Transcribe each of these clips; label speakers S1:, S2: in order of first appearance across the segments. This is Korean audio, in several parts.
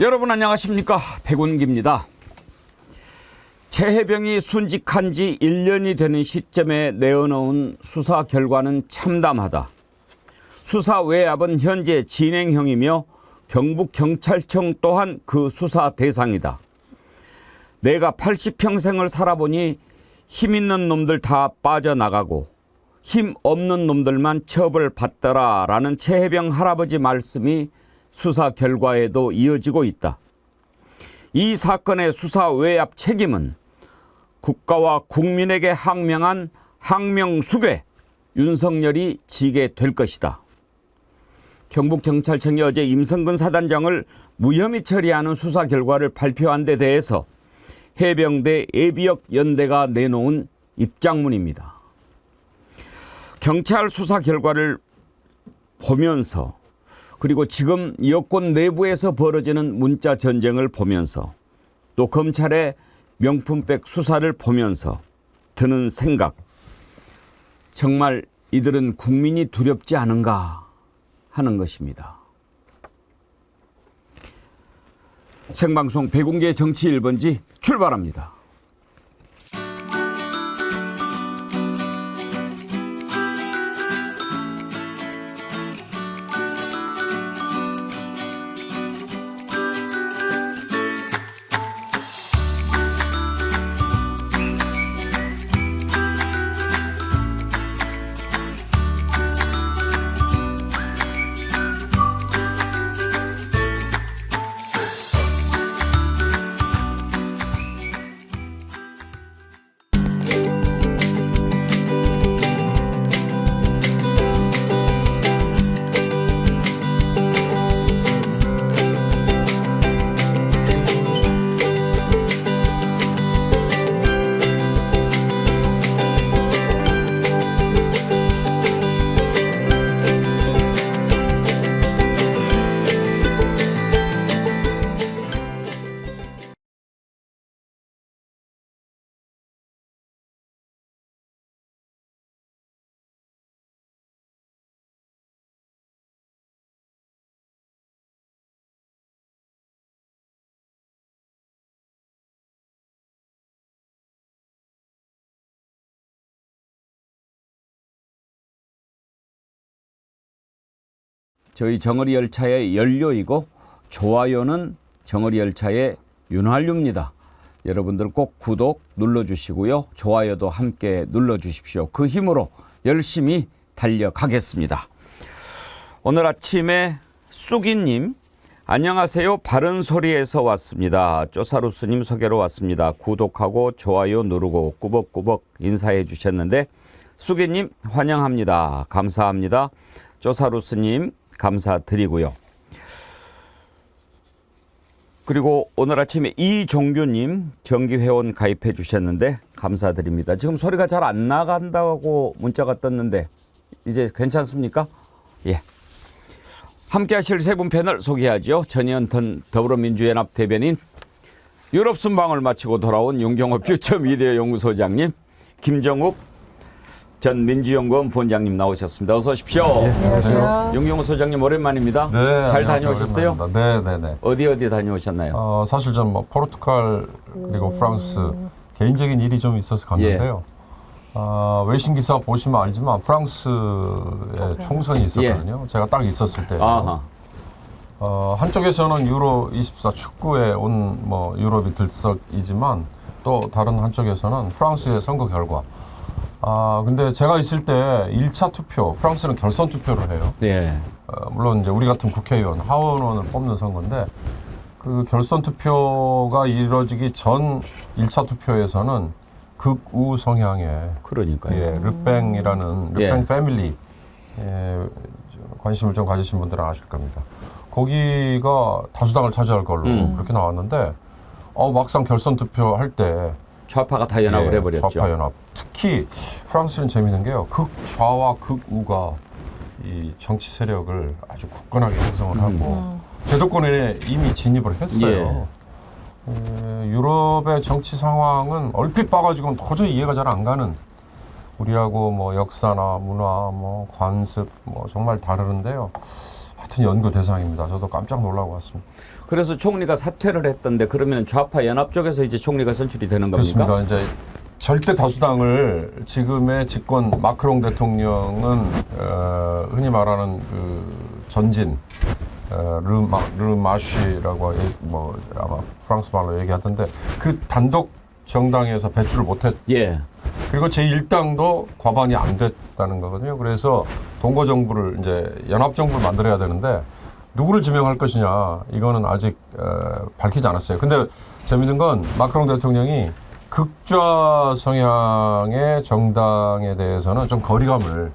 S1: 여러분 안녕하십니까? 백운기입니다. 최혜병이 순직한 지 1년이 되는 시점에 내어놓은 수사 결과는 참담하다. 수사 외압은 현재 진행형이며 경북경찰청 또한 그 수사 대상이다. 내가 80평생을 살아보니 힘 있는 놈들 다 빠져나가고 힘 없는 놈들만 처벌받더라라는 최혜병 할아버지 말씀이 수사 결과에도 이어지고 있다. 이 사건의 수사 외압 책임은 국가와 국민에게 항명한 항명수괴 윤석열이 지게 될 것이다. 경북경찰청이 어제 임성근 사단장을 무혐의 처리하는 수사 결과를 발표한 데 대해서 해병대 예비역 연대가 내놓은 입장문입니다. 경찰 수사 결과를 보면서 그리고 지금 여권 내부에서 벌어지는 문자 전쟁을 보면서 또 검찰의 명품백 수사를 보면서 드는 생각, 정말 이들은 국민이 두렵지 않은가 하는 것입니다. 생방송 백운기의 정치 1번지 출발합니다. 저희 정어리 열차의 연료이고 좋아요는 정어리 열차의 윤활유입니다. 여러분들 꼭 구독 눌러주시고요. 좋아요도 함께 눌러주십시오. 그 힘으로 열심히 달려가겠습니다. 오늘 아침에 쑥이님 안녕하세요. 바른소리에서 왔습니다. 쪼사루스님 소개로 왔습니다. 구독하고 좋아요 누르고 꾸벅꾸벅 인사해 주셨는데 쑥이님 환영합니다. 감사합니다. 쪼사루스님 감사드리고요. 그리고 오늘 아침에 이종규님 정기회원 가입해 주셨는데 감사드립니다. 지금 소리가 잘 안 나간다고 문자가 떴는데 이제 괜찮습니까? 예. 함께 하실 세 분 패널 소개하죠. 전희연 더불어민주연합 대변인, 유럽 순방을 마치고 돌아온 윤경호 퓨처미디어 연구소장님, 김정욱 전 민주연구원 부원장님 나오셨습니다. 어서 오십시오.
S2: 네, 안녕하세요.
S1: 윤경호 소장님 오랜만입니다.
S2: 네,
S1: 잘 다녀오셨어요?
S2: 네.
S1: 어디 다녀오셨나요?
S2: 사실 전 뭐 포르투갈 그리고 프랑스 개인적인 일이 좀 있어서 갔는데요. 외신 기사 보시면 알지만 프랑스에 총선이 있었거든요. 제가 딱 있었을 때. 한쪽에서는 유로 24 축구에 온 뭐 유럽이 들썩이지만 또 다른 한쪽에서는 프랑스의 선거 결과. 근데 제가 있을 때 1차 투표, 프랑스는 결선 투표를 해요.
S1: 예.
S2: 물론 이제 우리 같은 국회의원, 하원원을 뽑는 선거인데 그 결선 투표가 이루어지기 전 1차 투표에서는 극우 성향의
S1: 그러니까요.
S2: 예, 르팽이라는 르팽 패밀리 관심을 좀 가지신 분들은 아실 겁니다. 거기가 다수당을 차지할 걸로 그렇게 나왔는데 막상 결선 투표할 때
S1: 좌파가 다 연합을 해버렸죠.
S2: 좌파 연합. 특히 프랑스는 재미있는 게요. 극좌와 극우가 이 정치 세력을 아주 굳건하게 형성을 하고 제도권에 이미 진입을 했어요. 유럽의 정치 상황은 얼핏 봐가지고는 도저히 이해가 잘 안 가는, 우리하고 뭐 역사나 문화, 뭐 관습, 뭐 정말 다르는데요. 하여튼 연구 대상입니다. 저도 깜짝 놀라고 왔습니다.
S1: 그래서 총리가 사퇴를 했던데 그러면 좌파 연합 쪽에서 이제 총리가 선출이 되는 겁니까?
S2: 그렇습니다. 이제 절대 다수당을 지금의 집권 마크롱 대통령은 흔히 말하는 그 전진 르마쉬라고 뭐 아마 프랑스 말로 얘기하던데 그 단독 정당에서 배출을 못했.
S1: 예.
S2: 그리고 제1당도 과반이 안 됐다는 거거든요. 그래서 동거 정부를 이제 연합 정부를 만들어야 되는데 누구를 지명할 것이냐 이거는 아직 밝히지 않았어요. 근데 재밌는 건 마크롱 대통령이 극좌 성향의 정당에 대해서는 좀 거리감을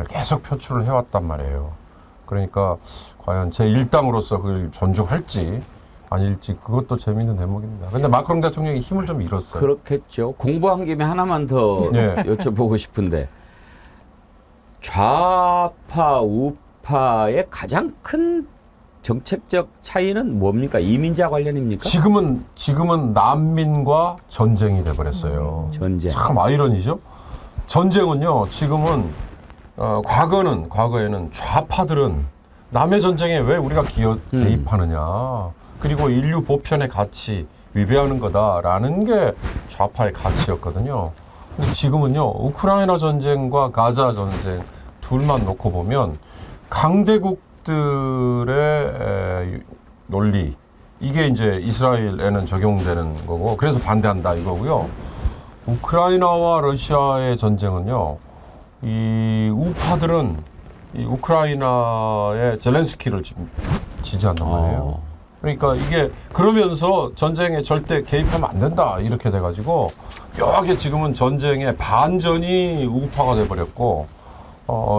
S2: 계속 표출을 해왔단 말이에요. 그러니까 과연 제1당으로서 그걸 존중할지 아닐지 그것도 재미있는 대목입니다. 근데 마크롱 대통령이 힘을 좀 잃었어요.
S1: 그렇겠죠. 공부한 김에 하나만 더
S2: 예.
S1: 여쭤보고 싶은데 좌파 우파의 가장 큰 정책적 차이는 뭡니까? 이민자 관련입니까?
S2: 지금은 난민과 전쟁이 돼버렸어요.
S1: 전쟁.
S2: 참 아이러니죠. 전쟁은요. 지금은 과거에는 좌파들은 남의 전쟁에 왜 우리가 개입하느냐. 그리고 인류 보편의 가치 위배하는 거다라는 게 좌파의 가치였거든요. 근데 지금은요. 우크라이나 전쟁과 가자 전쟁 둘만 놓고 보면 강대국들의 논리 이게 이제 이스라엘에는 적용되는 거고 그래서 반대한다 이거고요. 우크라이나와 러시아의 전쟁은요. 이 우파들은 이 우크라이나의 젤렌스키를 지지한단 말이에요. 그러니까 이게 그러면서 전쟁에 절대 개입하면 안 된다 이렇게 돼가지고 묘하게 지금은 전쟁의 반전이 우파가 돼버렸고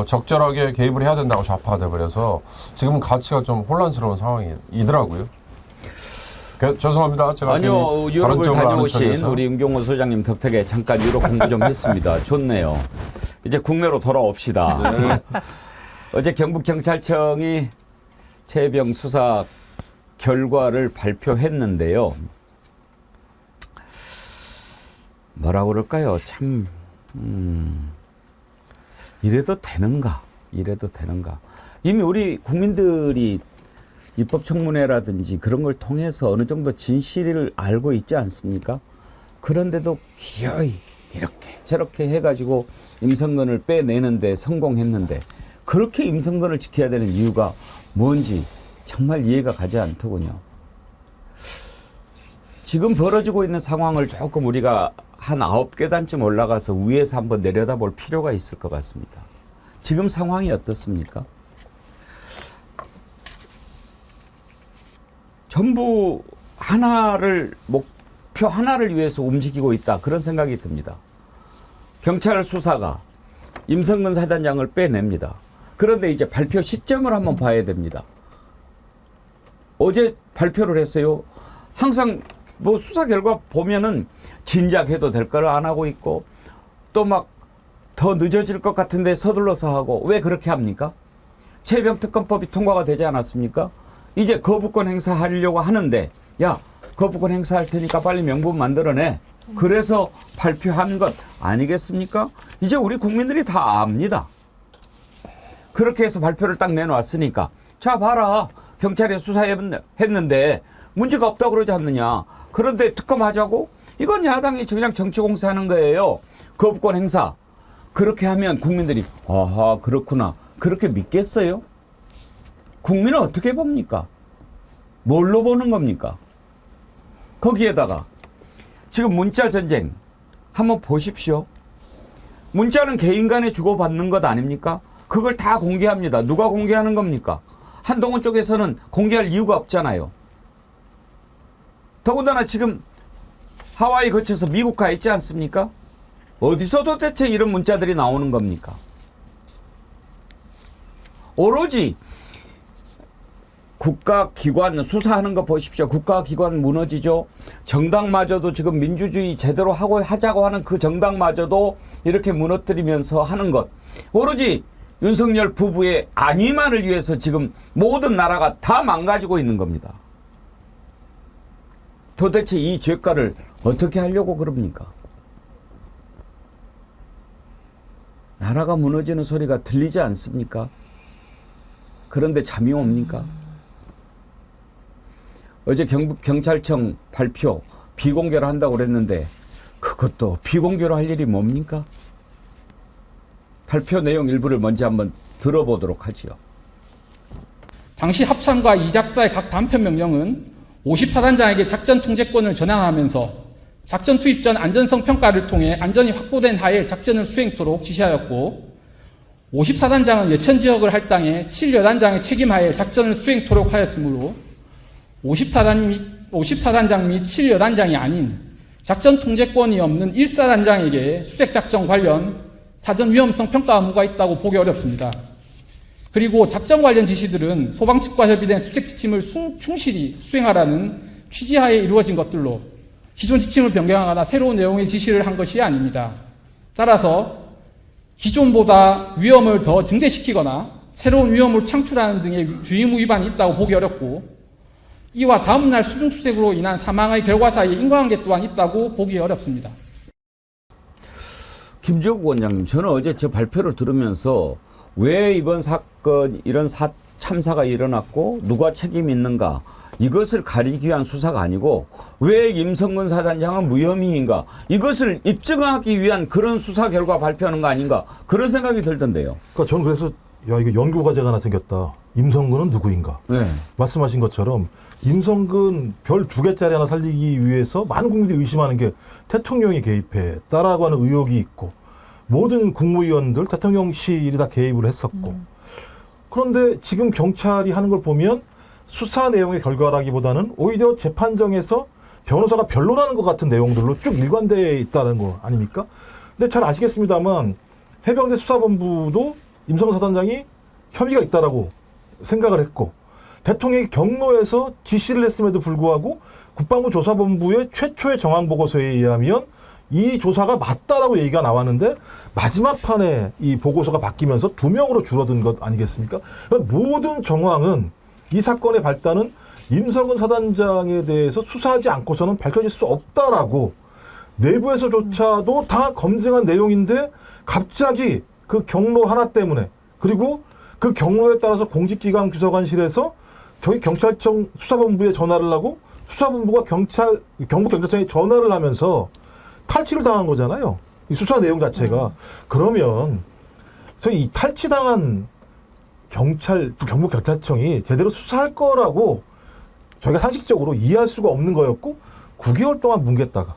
S2: 적절하게 개입을 해야 된다고 좌파가 돼버려서 지금은 가치가 좀 혼란스러운 상황이더라고요. 죄송합니다. 제가
S1: 아니요,
S2: 다른
S1: 유럽을
S2: 쪽으로 아는
S1: 다녀오신
S2: 척해서.
S1: 우리 윤경호 소장님 덕택에 잠깐 유럽 공부 좀 했습니다. 좋네요. 이제 국내로 돌아옵시다.
S2: 네.
S1: 어제 경북경찰청이 최혜병 수사 결과를 발표했는데요. 뭐라 그럴까요? 참 이래도 되는가? 이미 우리 국민들이 입법청문회라든지 그런 걸 통해서 어느 정도 진실을 알고 있지 않습니까? 그런데도 기어이 이렇게 저렇게 해가지고 임성근을 빼내는데 성공했는데 그렇게 임성근을 지켜야 되는 이유가 뭔지 정말 이해가 가지 않더군요. 지금 벌어지고 있는 상황을 조금 우리가 한 9계단쯤 올라가서 위에서 한번 내려다볼 필요가 있을 것 같습니다. 지금 상황이 어떻습니까? 전부 목표 하나를 위해서 움직이고 있다. 그런 생각이 듭니다. 경찰 수사가 임성근 사단장을 빼냅니다. 그런데 이제 발표 시점을 한번 봐야 됩니다. 어제 발표를 했어요. 항상 뭐 수사 결과 보면은 진작해도 될 걸 안 하고 있고 또 막 더 늦어질 것 같은데 서둘러서 하고 왜 그렇게 합니까? 최혜병 특검법이 통과가 되지 않았습니까? 이제 거부권 행사하려고 하는데 야 거부권 행사할 테니까 빨리 명분 만들어내. 그래서 발표한 것 아니겠습니까? 이제 우리 국민들이 다 압니다. 그렇게 해서 발표를 딱 내놓았으니까 자 봐라 경찰이 수사했는데 문제가 없다고 그러지 않느냐. 그런데 특검하자고? 이건 야당이 그냥 정치공세하는 거예요. 거부권 행사. 그렇게 하면 국민들이 아하 그렇구나. 그렇게 믿겠어요? 국민은 어떻게 봅니까? 뭘로 보는 겁니까? 거기에다가 지금 문자 전쟁 한번 보십시오. 문자는 개인 간에 주고받는 것 아닙니까? 그걸 다 공개합니다. 누가 공개하는 겁니까? 한동훈 쪽에서는 공개할 이유가 없잖아요. 더군다나 지금 하와이 거쳐서 미국 가 있지 않습니까? 어디서 도대체 이런 문자들이 나오는 겁니까? 오로지 국가기관 수사하는 거 보십시오. 국가기관 무너지죠. 정당마저도 지금 민주주의 제대로 하자고 하는 그 정당마저도 이렇게 무너뜨리면서 하는 것. 오로지 윤석열 부부의 안위만을 위해서 지금 모든 나라가 다 망가지고 있는 겁니다. 도대체 이 죄가를 어떻게 하려고 그럽니까? 나라가 무너지는 소리가 들리지 않습니까? 그런데 잠이 옵니까? 어제 경찰청 발표 비공개로 한다고 그랬는데 그것도 비공개로 할 일이 뭡니까? 발표 내용 일부를 먼저 한번 들어보도록 하지요.
S3: 당시 합참과 이작사의 각 단편 명령은 54단장에게 작전 통제권을 전환하면서 작전 투입 전 안전성 평가를 통해 안전이 확보된 하에 작전을 수행토록 지시하였고 54단장은 예천 지역을 할당해 7여단장의 책임하에 작전을 수행토록 하였으므로 54단장 및 7여단장이 아닌 작전 통제권이 없는 1사단장에게 수색작전 관련 사전 위험성 평가 의무가 있다고 보기 어렵습니다. 그리고 작전 관련 지시들은 소방 측과 협의된 수색 지침을 충실히 수행하라는 취지하에 이루어진 것들로 기존 지침을 변경하거나 새로운 내용의 지시를 한 것이 아닙니다. 따라서 기존보다 위험을 더 증대시키거나 새로운 위험을 창출하는 등의 주의무 위반이 있다고 보기 어렵고 이와 다음날 수중수색으로 인한 사망의 결과 사이에 인과관계 또한 있다고 보기 어렵습니다.
S1: 김재국 원장님, 저는 어제 저 발표를 들으면서 왜 이번 사건 이런 참사가 일어났고 누가 책임이 있는가 이것을 가리기 위한 수사가 아니고 왜 임성근 사단장은 무혐의인가 이것을 입증하기 위한 그런 수사 결과 발표하는 거 아닌가 그런 생각이 들던데요.
S4: 그러니까 저는 그래서 야 이거 연구 과제가 하나 생겼다. 임성근은 누구인가?
S1: 네.
S4: 말씀하신 것처럼 임성근 별 2개짜리 하나 살리기 위해서 많은 국민들이 의심하는 게 대통령이 개입했다라고 하는 의혹이 있고 모든 국무위원들 대통령실이 다 개입을 했었고 그런데 지금 경찰이 하는 걸 보면 수사 내용의 결과라기보다는 오히려 재판정에서 변호사가 변론하는 것 같은 내용들로 쭉 일관되어 있다는 거 아닙니까? 근데 잘 아시겠습니다만 해병대 수사본부도 임성근 사단장이 혐의가 있다라고 생각을 했고 대통령이 경로에서 지시를 했음에도 불구하고 국방부 조사본부의 최초의 정황 보고서에 의하면 이 조사가 맞다라고 얘기가 나왔는데 마지막 판에 이 보고서가 바뀌면서 2명으로 줄어든 것 아니겠습니까? 모든 정황은 이 사건의 발단은 임성근 사단장에 대해서 수사하지 않고서는 밝혀질 수 없다라고 내부에서조차도 다 검증한 내용인데 갑자기 그 경로 하나 때문에 그리고 그 경로에 따라서 공직기강 비서관실에서 저희 경찰청 수사본부에 전화를 하고 수사본부가 경북경찰청에 전화를 하면서 탈취를 당한 거잖아요. 이 수사 내용 자체가. 그러면 소위 이 탈취당한 경북경찰청이 제대로 수사할 거라고 저희가 상식적으로 이해할 수가 없는 거였고 9개월 동안 뭉갰다가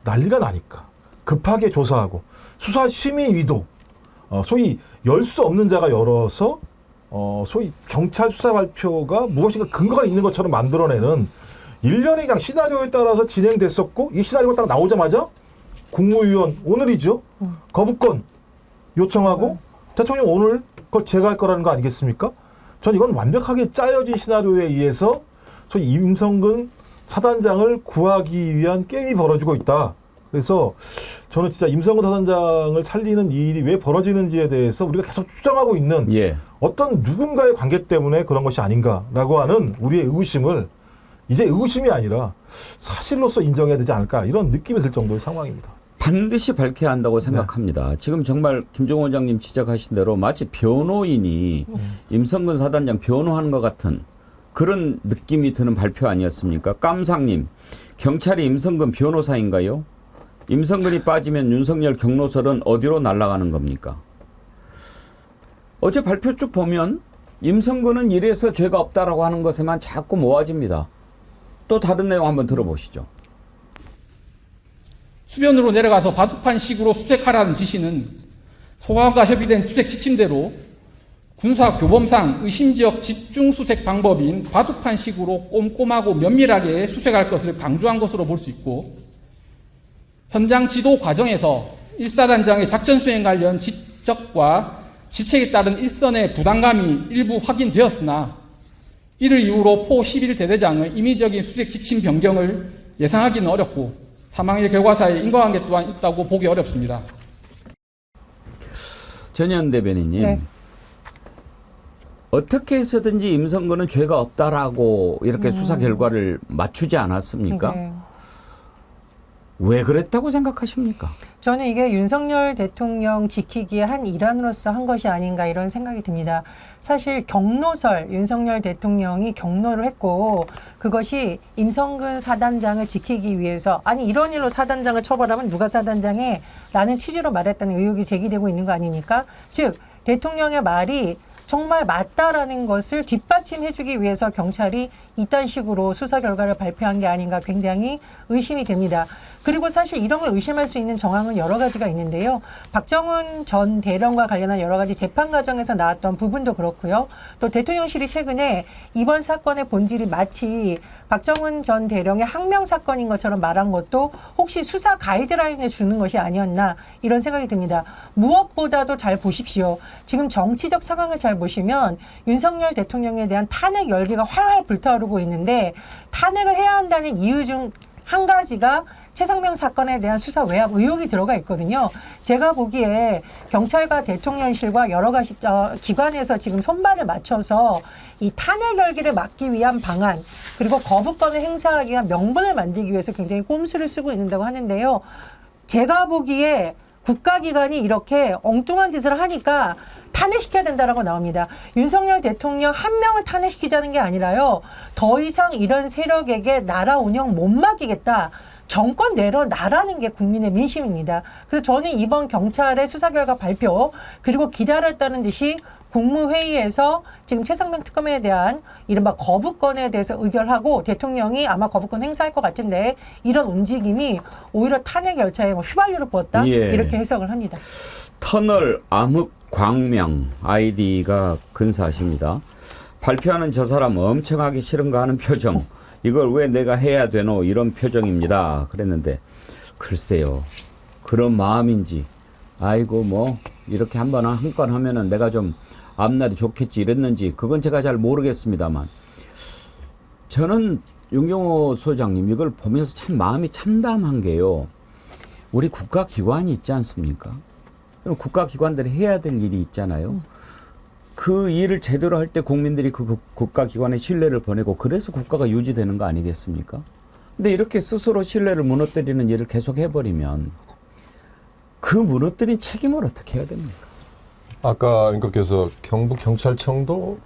S4: 난리가 나니까 급하게 조사하고 수사심의위도 소위 열 수 없는 자가 열어서 소위 경찰 수사 발표가 무엇인가 근거가 있는 것처럼 만들어내는 일련의 그냥 시나리오에 따라서 진행됐었고 이 시나리오가 딱 나오자마자 국무위원 오늘이죠. 거부권 요청하고 대통령 오늘 그걸 제가 할 거라는 거 아니겠습니까? 전 이건 완벽하게 짜여진 시나리오에 의해서 소위 임성근 사단장을 구하기 위한 게임이 벌어지고 있다. 그래서 저는 진짜 임성근 사단장을 살리는 이 일이 왜 벌어지는지에 대해서 우리가 계속 추정하고 있는 어떤 누군가의 관계 때문에 그런 것이 아닌가라고 하는 우리의 의구심을 이제 의구심이 아니라 사실로서 인정해야 되지 않을까 이런 느낌이 들 정도의 상황입니다.
S1: 반드시 밝혀야 한다고 생각합니다. 지금 정말 김종원 원장님 지적하신 대로 마치 변호인이 임성근 사단장 변호하는 것 같은 그런 느낌이 드는 발표 아니었습니까? 깜상님, 경찰이 임성근 변호사인가요? 임성근이 빠지면 윤석열 경로설은 어디로 날아가는 겁니까? 어제 발표 쭉 보면 임성근은 이래서 죄가 없다라고 하는 것에만 자꾸 모아집니다. 또 다른 내용 한번 들어보시죠.
S3: 수변으로 내려가서 바둑판식으로 수색하라는 지시는 소방과 협의된 수색 지침대로 군사 교범상 의심지역 집중수색 방법인 바둑판식으로 꼼꼼하고 면밀하게 수색할 것을 강조한 것으로 볼 수 있고 현장 지도 과정에서 1사단장의 작전 수행 관련 지적과 지책에 따른 일선의 부담감이 일부 확인되었으나 이를 이유로 포 11대대장의 임의적인 수색 지침 변경을 예상하기는 어렵고 사망의 결과사에 인과관계 또한 있다고 보기 어렵습니다.
S1: 전현 대변인님.
S5: 네.
S1: 어떻게 해서든지 임성근은 죄가 없다라고 이렇게 수사 결과를 맞추지 않았습니까?
S5: 네.
S1: 왜 그랬다고 생각하십니까?
S5: 저는 이게 윤석열 대통령 지키기의 한 일환으로서 한 것이 아닌가 이런 생각이 듭니다. 사실 경로설 윤석열 대통령이 경로를 했고 그것이 임성근 사단장을 지키기 위해서 아니 이런 일로 사단장을 처벌하면 누가 사단장해? 라는 취지로 말했다는 의혹이 제기되고 있는 거 아닙니까? 즉 대통령의 말이 정말 맞다라는 것을 뒷받침해주기 위해서 경찰이 이딴 식으로 수사 결과를 발표한 게 아닌가 굉장히 의심이 됩니다. 그리고 사실 이런 걸 의심할 수 있는 정황은 여러 가지가 있는데요. 박정훈 전 대령과 관련한 여러 가지 재판 과정에서 나왔던 부분도 그렇고요. 또 대통령실이 최근에 이번 사건의 본질이 마치 박정훈 전 대령의 항명 사건인 것처럼 말한 것도 혹시 수사 가이드라인을 주는 것이 아니었나 이런 생각이 듭니다. 무엇보다도 잘 보십시오. 지금 정치적 상황을 잘 보시면 윤석열 대통령에 대한 탄핵 열기가 활활 불타오르고 있는데 탄핵을 해야 한다는 이유 중 한 가지가 최상명 사건에 대한 수사 외압 의혹이 들어가 있거든요. 제가 보기에 경찰과 대통령실과 여러 가지 기관에서 지금 손발을 맞춰서 이 탄핵 열기를 막기 위한 방안 그리고 거부권을 행사하기 위한 명분을 만들기 위해서 굉장히 꼼수를 쓰고 있는다고 하는데요. 제가 보기에 국가기관이 이렇게 엉뚱한 짓을 하니까 탄핵시켜야 된다라고 나옵니다. 윤석열 대통령 한 명을 탄핵시키자는 게 아니라요. 더 이상 이런 세력에게 나라 운영 못 맡기겠다. 정권 내려놔라는 게 국민의 민심입니다. 그래서 저는 이번 경찰의 수사 결과 발표 그리고 기다렸다는 듯이 국무회의에서 지금 최상명 특검에 대한 이른바 거부권에 대해서 의결하고 대통령이 아마 거부권 행사할 것 같은데 이런 움직임이 오히려 탄핵 열차에 휘발유를 부었다
S1: 예.
S5: 이렇게 해석을 합니다.
S1: 터널 암흑 광명 아이디가 근사하십니다. 발표하는 저 사람 엄청 하기 싫은가 하는 표정. 이걸 왜 내가 해야 되노 이런 표정입니다. 그랬는데 글쎄요. 그런 마음인지 아이고 뭐 이렇게 한 건 하면은 내가 좀 앞날이 좋겠지 이랬는지 그건 제가 잘 모르겠습니다만 저는 윤경호 소장님 이걸 보면서 참 마음이 참담한 게요. 우리 국가기관이 있지 않습니까? 그럼 국가기관들이 해야 될 일이 있잖아요. 그 일을 제대로 할 때 국민들이 그 국가기관에 신뢰를 보내고 그래서 국가가 유지되는 거 아니겠습니까? 근데 이렇게 스스로 신뢰를 무너뜨리는 일을 계속 해버리면 그 무너뜨린 책임을 어떻게 해야 됩니까?
S2: 아까 앵커께서 경북경찰청도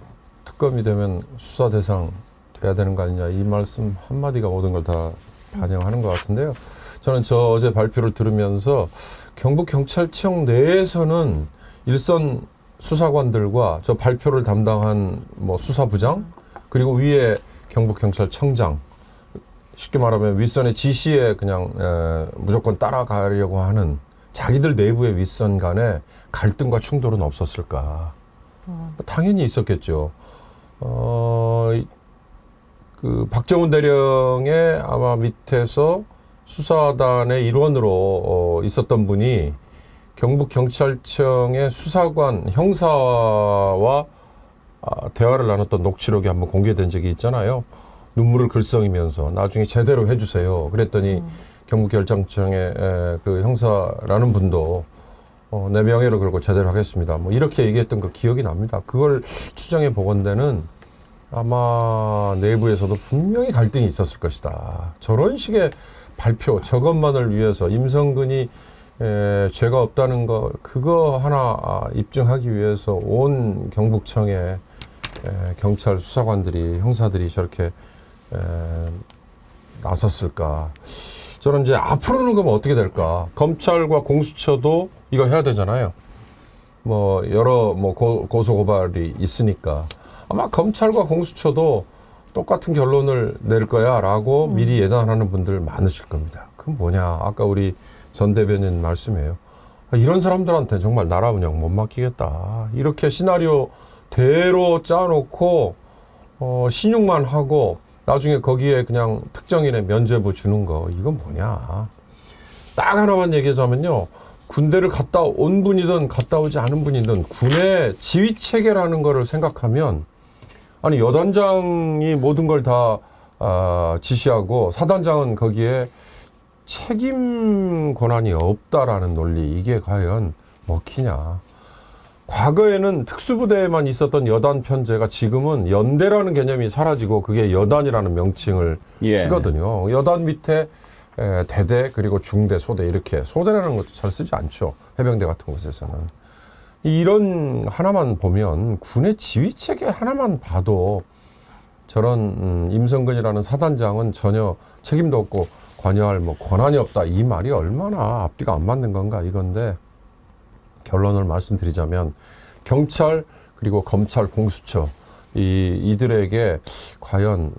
S2: 특검이 되면 수사 대상 돼야 되는 거 아니냐 이 말씀 한마디가 모든 걸 다 반영하는 것 같은데요. 저는 저 어제 발표를 들으면서 경북경찰청 내에서는 일선 수사관들과 저 발표를 담당한 뭐 수사부장 그리고 위에 경북경찰청장 쉽게 말하면 윗선의 지시에 그냥 무조건 따라가려고 하는 자기들 내부의 윗선 간에 갈등과 충돌은 없었을까? 당연히 있었겠죠. 그 박정훈 대령의 아마 밑에서 수사단의 일원으로 있었던 분이 경북경찰청의 수사관 형사와 대화를 나눴던 녹취록이 한번 공개된 적이 있잖아요. 눈물을 글썽이면서 나중에 제대로 해주세요. 그랬더니 경북경찰청의 그 형사라는 분도 내 명예를 걸고 제대로 하겠습니다. 뭐 이렇게 얘기했던 거 기억이 납니다. 그걸 추정해 보건대는 아마 내부에서도 분명히 갈등이 있었을 것이다. 저런 식의 발표, 저것만을 위해서 임성근이 죄가 없다는 거 그거 하나 입증하기 위해서 온 경북청의 경찰 수사관들이 형사들이 저렇게 나섰을까? 저는 이제 앞으로는 그러면 어떻게 될까? 검찰과 공수처도 이거 해야 되잖아요. 뭐 여러 뭐 고소 고발이 있으니까 아마 검찰과 공수처도 똑같은 결론을 낼 거야라고 미리 예단하는 분들 많으실 겁니다. 그건 뭐냐? 아까 우리 전 대변인 말씀이에요. 이런 사람들한테 정말 나라 운영 못 맡기겠다. 이렇게 시나리오대로 짜놓고 신용만 하고 나중에 거기에 그냥 특정인의 면죄부 주는 거 이건 뭐냐. 딱 하나만 얘기하자면요. 군대를 갔다 온 분이든 갔다 오지 않은 분이든 군의 지휘체계라는 거를 생각하면 아니 여단장이 모든 걸 다 지시하고 사단장은 거기에 책임 권한이 없다라는 논리 이게 과연 먹히냐. 과거에는 특수부대에만 있었던 여단 편제가 지금은 연대라는 개념이 사라지고 그게 여단이라는 명칭을
S1: 예.
S2: 쓰거든요. 여단 밑에 대대 그리고 중대, 소대 이렇게 소대라는 것도 잘 쓰지 않죠. 해병대 같은 곳에서는. 이런 하나만 보면 군의 지휘 체계 하나만 봐도 저런 임성근이라는 사단장은 전혀 책임도 없고 관여할 뭐 권한이 없다 이 말이 얼마나 앞뒤가 안 맞는 건가 이건데 결론을 말씀드리자면 경찰 그리고 검찰 공수처 이들에게 과연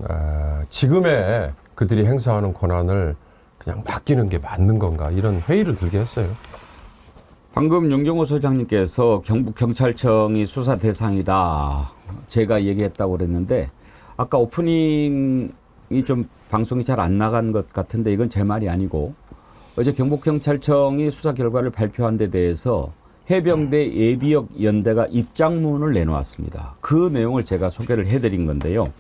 S2: 지금의 그들이 행사하는 권한을 그냥 맡기는 게 맞는 건가 이런 회의를 들게 했어요.
S1: 방금 윤경호 소장님께서 경북경찰청이 수사 대상이다. 제가 얘기했다고 그랬는데 아까 오프닝이 좀 방송이 잘 안 나간 것 같은데 이건 제 말이 아니고 어제 경북경찰청이 수사 결과를 발표한 데 대해서 해병대 예비역 연대가 입장문을 내놓았습니다. 그 내용을 제가 소개를 해드린 건데요.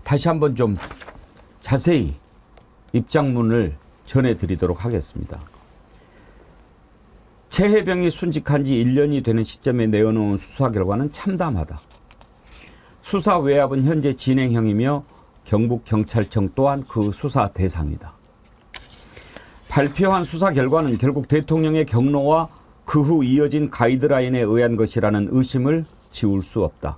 S1: 다시 한번 좀 자세히 입장문을 전해드리도록 하겠습니다. 최 해병이 순직한 지 1년이 되는 시점에 내어놓은 수사 결과는 참담하다. 수사 외압은 현재 진행형이며 경북경찰청 또한 그 수사 대상이다. 발표한 수사 결과는 결국 대통령의 경로와 그 후 이어진 가이드라인에 의한 것이라는 의심을 지울 수 없다.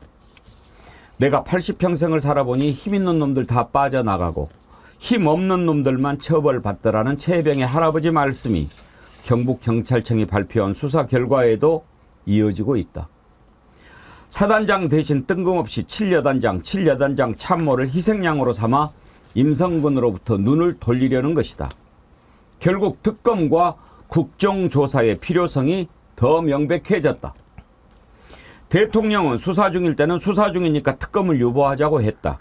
S1: 내가 80평생을 살아보니 힘 있는 놈들 다 빠져나가고 힘 없는 놈들만 처벌받더라는 최 해병의 할아버지 말씀이 경북경찰청이 발표한 수사 결과에도 이어지고 있다. 사단장 대신 뜬금없이 7여단장 참모를 희생양으로 삼아 임성근으로부터 눈을 돌리려는 것이다. 결국 특검과 국정조사의 필요성이 더 명백해졌다. 대통령은 수사 중일 때는 수사 중이니까 특검을 유보하자고 했다.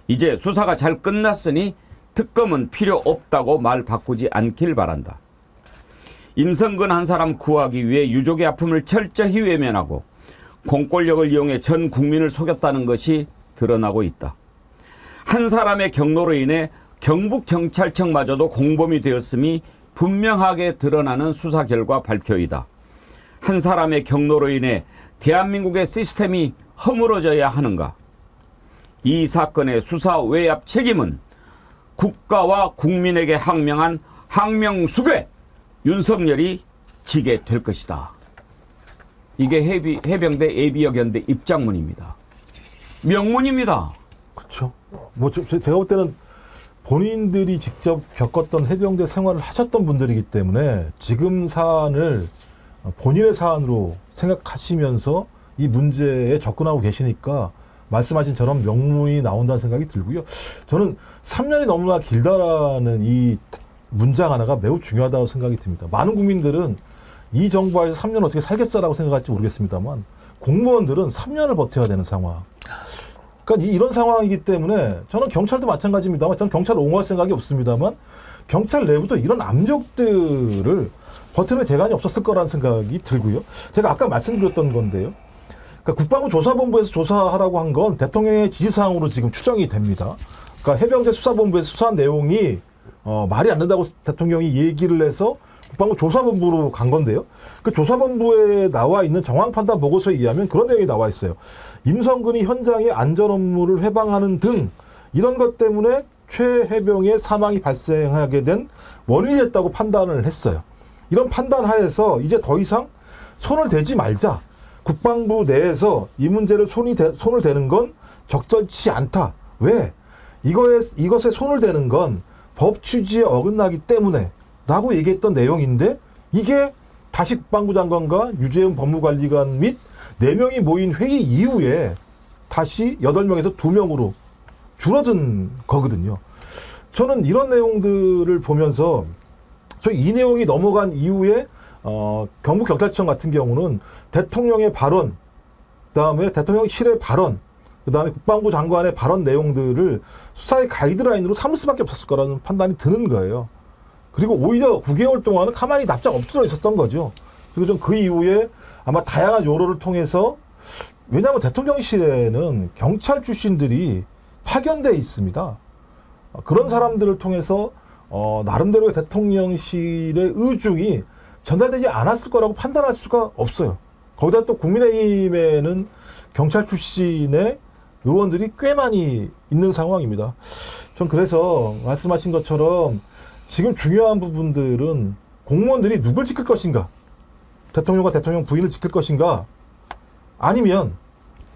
S1: 이제 수사가 잘 끝났으니 특검은 필요 없다고 말 바꾸지 않길 바란다. 임성근 한 사람 구하기 위해 유족의 아픔을 철저히 외면하고 공권력을 이용해 전 국민을 속였다는 것이 드러나고 있다. 한 사람의 경로로 인해 경북경찰청마저도 공범이 되었음이 분명하게 드러나는 수사 결과 발표이다. 한 사람의 경로로 인해 대한민국의 시스템이 허물어져야 하는가? 이 사건의 수사 외압 책임은 국가와 국민에게 항명한 항명수괴 윤석열이 지게 될 것이다. 이게 해병대 예비역 연대 입장문입니다. 명문입니다.
S4: 그렇죠. 뭐 제가 볼 때는 본인들이 직접 겪었던 해병대 생활을 하셨던 분들이기 때문에 지금 사안을 본인의 사안으로 생각하시면서 이 문제에 접근하고 계시니까 말씀하신 처럼 명문이 나온다는 생각이 들고요. 저는 3년이 너무나 길다라는 이 문장 하나가 매우 중요하다고 생각이 듭니다. 많은 국민들은 이 정부에서 3년 어떻게 살겠어라고 생각할지 모르겠습니다만 공무원들은 3년을 버텨야 되는 상황. 그러니까 이런 상황이기 때문에 저는 경찰도 마찬가지입니다만 저는 경찰을 옹호할 생각이 없습니다만 경찰 내부도 이런 압력들을 버티는 재간이 없었을 거라는 생각이 들고요. 제가 아까 말씀드렸던 건데요. 그러니까 국방부 조사본부에서 조사하라고 한 건 대통령의 지시사항으로 지금 추정이 됩니다. 그러니까 해병대 수사본부에서 수사한 내용이 말이 안 된다고 대통령이 얘기를 해서 국방부 조사본부로 간 건데요. 그 조사본부에 나와 있는 정황판단 보고서에 의하면 그런 내용이 나와 있어요. 임성근이 현장의 안전 업무를 회방하는 등 이런 것 때문에 최 해병의 사망이 발생하게 된 원인이 됐다고 판단을 했어요. 이런 판단 하에서 이제 더 이상 손을 대지 말자. 국방부 내에서 이 문제를 손을 대는 건 적절치 않다. 왜? 이것에 손을 대는 건 법 취지에 어긋나기 때문에 라고 얘기했던 내용인데 이게 다시 국방부 장관과 유재훈 법무관리관 및 4명이 모인 회의 이후에 다시 8명에서 2명으로 줄어든 거거든요. 저는 이런 내용들을 보면서 이 내용이 넘어간 이후에 경북경찰청 같은 경우는 대통령의 발언, 그다음에 대통령실의 발언, 그다음에 국방부 장관의 발언 내용들을 수사의 가이드라인으로 삼을 수밖에 없었을 거라는 판단이 드는 거예요. 그리고 오히려 9개월 동안은 가만히 납작 엎드려 있었던 거죠. 그리고 좀 그 이후에 아마 다양한 요로를 통해서 왜냐하면 대통령실에는 경찰 출신들이 파견돼 있습니다. 그런 사람들을 통해서 나름대로의 대통령실의 의중이 전달되지 않았을 거라고 판단할 수가 없어요. 거기다 또 국민의힘에는 경찰 출신의 의원들이 꽤 많이 있는 상황입니다. 전 그래서 말씀하신 것처럼 지금 중요한 부분들은 공무원들이 누굴 지킬 것인가, 대통령과 대통령 부인을 지킬 것인가, 아니면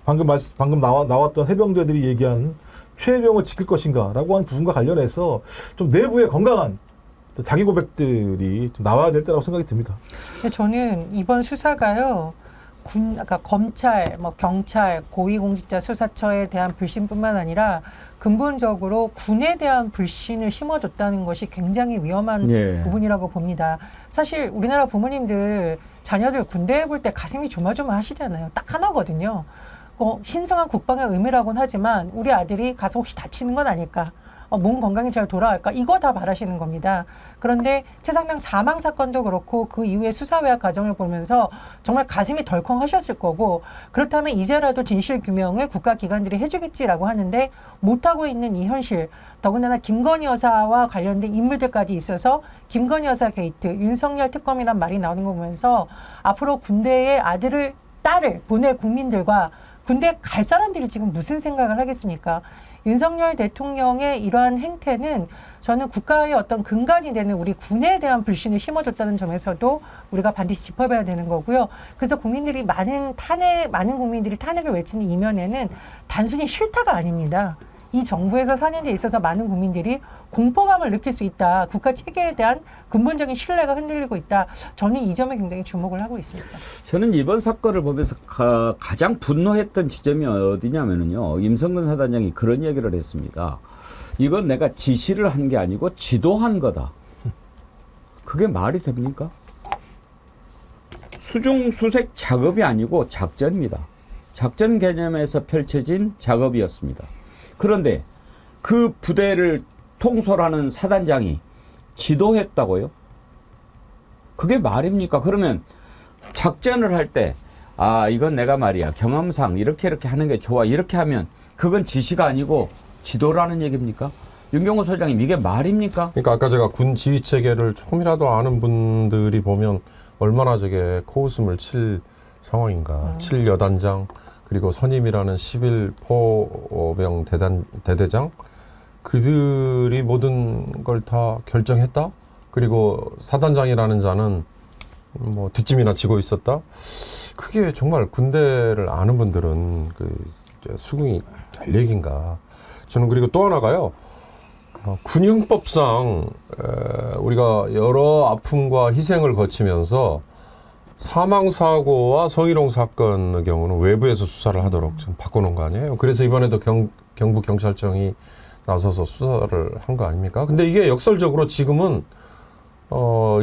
S4: 방금 나왔던 해병대들이 얘기한 최혜병을 지킬 것인가라고 하는 부분과 관련해서 좀 내부의 건강한 자기 고백들이 좀 나와야 될 때라고 생각이 듭니다.
S5: 근데 저는 이번 수사가요, 그러니까 검찰, 뭐 경찰, 고위공직자 수사처에 대한 불신뿐만 아니라 근본적으로 군에 대한 불신을 심어줬다는 것이 굉장히 위험한 부분이라고 봅니다. 사실 우리나라 부모님들 자녀들 군대에 볼 때 가슴이 조마조마하시잖아요. 딱 하나거든요. 신성한 국방의 의무라고는 하지만 우리 아들이 가서 혹시 다치는 건 아닐까? 몸 건강히 잘 돌아갈까? 이거 다 바라시는 겁니다. 그런데 최상병 사망 사건도 그렇고 그 이후에 수사외화 과정을 보면서 정말 가슴이 덜컹하셨을 거고, 그렇다면 이제라도 진실 규명을 국가기관들이 해주겠지라고 하는데 못하고 있는 이 현실, 더군다나 김건희 여사와 관련된 인물들까지 있어서 김건희 여사 게이트, 윤석열 특검이란 말이 나오는 거 보면서 앞으로 군대에 딸을 보낼 국민들과 군대 갈 사람들이 지금 무슨 생각을 하겠습니까? 윤석열 대통령의 이러한 행태는 저는 국가의 어떤 근간이 되는 우리 군에 대한 불신을 심어줬다는 점에서도 우리가 반드시 짚어봐야 되는 거고요. 그래서 많은 국민들이 탄핵을 외치는 이면에는 단순히 싫다가 아닙니다. 이 정부에서 사는 데 있어서 많은 국민들이 공포감을 느낄 수 있다. 국가 체계에 대한 근본적인 신뢰가 흔들리고 있다. 저는 이 점에 굉장히 주목을 하고 있습니다.
S1: 저는 이번 사건을 보면서 가장 분노했던 지점이 어디냐면요. 임성근 사단장이 그런 얘기를 했습니다. 이건 내가 지시를 한 게 아니고 지도한 거다. 그게 말이 됩니까? 수중수색 작업이 아니고 작전입니다. 작전 개념에서 펼쳐진 작업이었습니다. 그런데 그 부대를 통솔하는 사단장이 지도했다고요? 그게 말입니까? 그러면 작전을 할 때 이건 내가 말이야 경험상 이렇게 하는 게 좋아, 이렇게 하면 그건 지시가 아니고 지도라는 얘기입니까? 윤경호 소장님, 이게 말입니까?
S2: 그러니까 아까 제가 군 지휘 체계를 조금이라도 아는 분들이 보면 얼마나 저게 코웃음을 칠 상황인가. 7여단장 그리고 선임이라는 11포병 대대장, 그들이 모든 걸 다 결정했다. 그리고 사단장이라는 자는 뭐 뒷짐이나 지고 있었다. 그게 정말 군대를 아는 분들은 수긍이 될 얘기인가. 저는 그리고 또 하나가요. 군형법상 우리가 여러 아픔과 희생을 거치면서 사망사고와 성희롱 사건의 경우는 외부에서 수사를 하도록 지금 바꿔놓은 거 아니에요? 그래서 이번에도 경북경찰청이 나서서 수사를 한 거 아닙니까? 근데 이게 역설적으로 지금은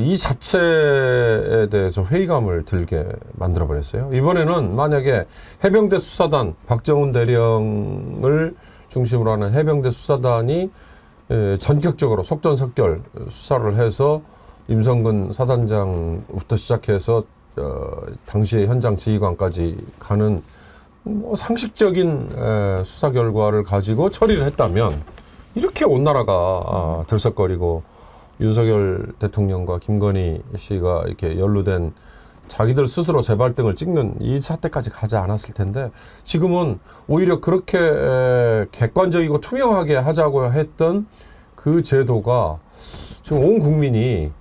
S2: 이 자체에 대해서 회의감을 들게 만들어버렸어요. 이번에는 만약에 해병대 수사단, 박정훈 대령을 중심으로 하는 해병대 수사단이 전격적으로 속전속결 수사를 해서 임성근 사단장부터 시작해서 당시의 현장 지휘관까지 가는 상식적인 수사 결과를 가지고 처리를 했다면 이렇게 온 나라가 들썩거리고 윤석열 대통령과 김건희 씨가 이렇게 연루된 자기들 스스로 재발등을 찍는 이 사태까지 가지 않았을 텐데, 지금은 오히려 그렇게 객관적이고 투명하게 하자고 했던 그 제도가 지금 온 국민이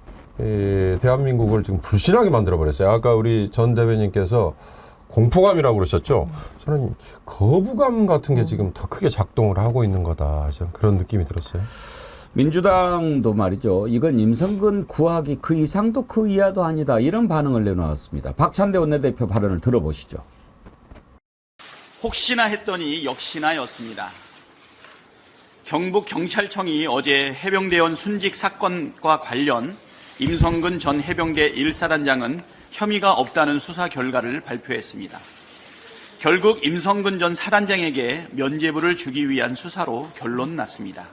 S2: 대한민국을 지금 불신하게 만들어버렸어요. 아까 우리 전 대변인께서 공포감이라고 그러셨죠. 저는 거부감 같은 게 지금 더 크게 작동을 하고 있는 거다. 저는 그런 느낌이 들었어요.
S1: 민주당도 말이죠. 이건 임성근 구하기 그 이상도 그 이하도 아니다. 이런 반응을 내놓았습니다. 박찬대 원내대표 발언을 들어보시죠.
S6: 혹시나 했더니 역시나였습니다. 경북경찰청이 어제 해병대원 순직 사건과 관련 임성근 전 해병대 1사단장은 혐의가 없다는 수사 결과를 발표했습니다. 결국 임성근 전 사단장에게 면죄부를 주기 위한 수사로 결론 났습니다.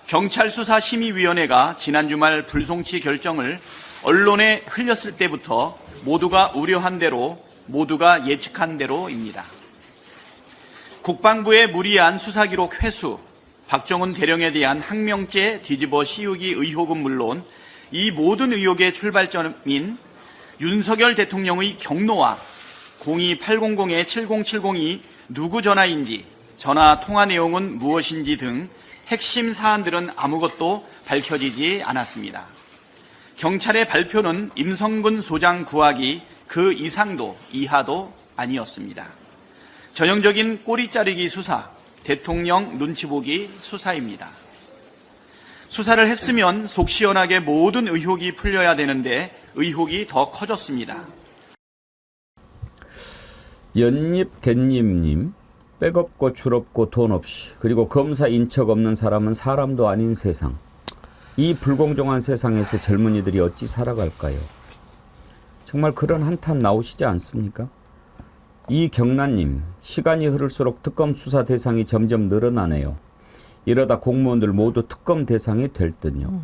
S6: 경찰수사심의위원회가 지난 주말 불송치 결정을 언론에 흘렸을 때부터 모두가 우려한 대로, 모두가 예측한 대로입니다. 국방부의 무리한 수사기록 회수, 박정훈 대령에 대한 항명죄 뒤집어 씌우기 의혹은 물론 이 모든 의혹의 출발점인 윤석열 대통령의 경로와 02800-7070이 누구 전화인지, 전화 통화 내용은 무엇인지 등 핵심 사안들은 아무것도 밝혀지지 않았습니다. 경찰의 발표는 임성근 소장 구하기 그 이상도 이하도 아니었습니다. 전형적인 꼬리 자르기 수사, 대통령 눈치 보기 수사입니다. 수사를 했으면 속 시원하게 모든 의혹이 풀려야 되는데 의혹이 더 커졌습니다.
S1: 연잎된잎님, 백 없고 줄 없고 돈 없이, 그리고 검사 인척 없는 사람은 사람도 아닌 세상. 이 불공정한 세상에서 젊은이들이 어찌 살아갈까요? 정말 그런 한탄 나오시지 않습니까? 이경란님, 시간이 흐를수록 특검 수사 대상이 점점 늘어나네요. 이러다 공무원들 모두 특검 대상이 될 듯요.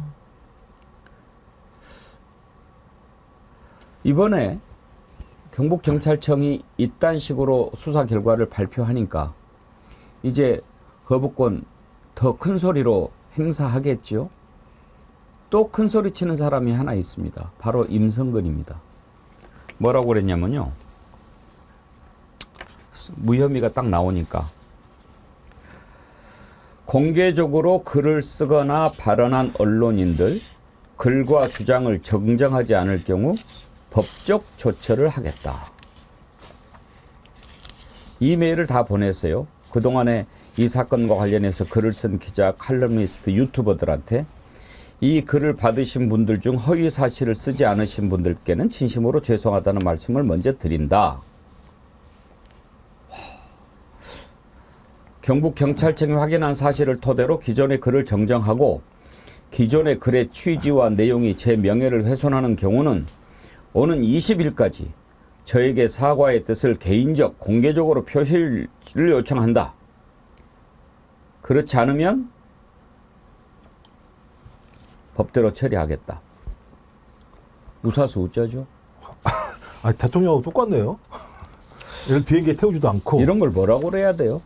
S1: 이번에 경북경찰청이 이딴 식으로 수사 결과를 발표하니까 이제 거부권 더 큰 소리로 행사하겠죠. 또 큰 소리 치는 사람이 하나 있습니다. 바로 임성근입니다. 뭐라고 그랬냐면요. 무혐의가 딱 나오니까 공개적으로 글을 쓰거나 발언한 언론인들, 글과 주장을 정정하지 않을 경우 법적 조처를 하겠다. 이메일을 다 보냈어요. 그동안에 이 사건과 관련해서 글을 쓴 기자, 칼럼니스트, 유튜버들한테 이 글을 받으신 분들 중 허위 사실을 쓰지 않으신 분들께는 진심으로 죄송하다는 말씀을 먼저 드린다. 경북경찰청이 확인한 사실을 토대로 기존의 글을 정정하고 기존의 글의 취지와 내용이 제 명예를 훼손하는 경우는 오는 20일까지 저에게 사과의 뜻을 개인적, 공개적으로 표시를 요청한다. 그렇지 않으면 법대로 처리하겠다. 웃어서 웃자죠.
S4: 아, 대통령하고 똑같네요. 얘를 비행기에 태우지도 않고.
S1: 이런 걸 뭐라고 그래야 돼요?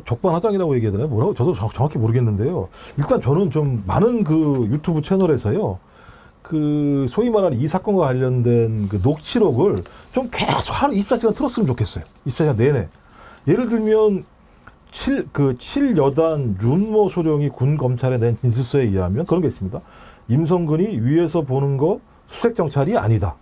S4: 적반하장이라고 얘기해야 되나요? 뭐라고? 저도 정확히 모르겠는데요. 일단 저는 좀 많은 그 유튜브 채널에서요. 그 소위 말하는 이 사건과 관련된 그 녹취록을 좀 계속 하루 24시간 틀었으면 좋겠어요. 24시간 내내. 예를 들면 7여단 윤모 소령이 군 검찰에 낸 진술서에 의하면 그런 게 있습니다. 임성근이 위에서 보는 거 수색 정찰이 아니다.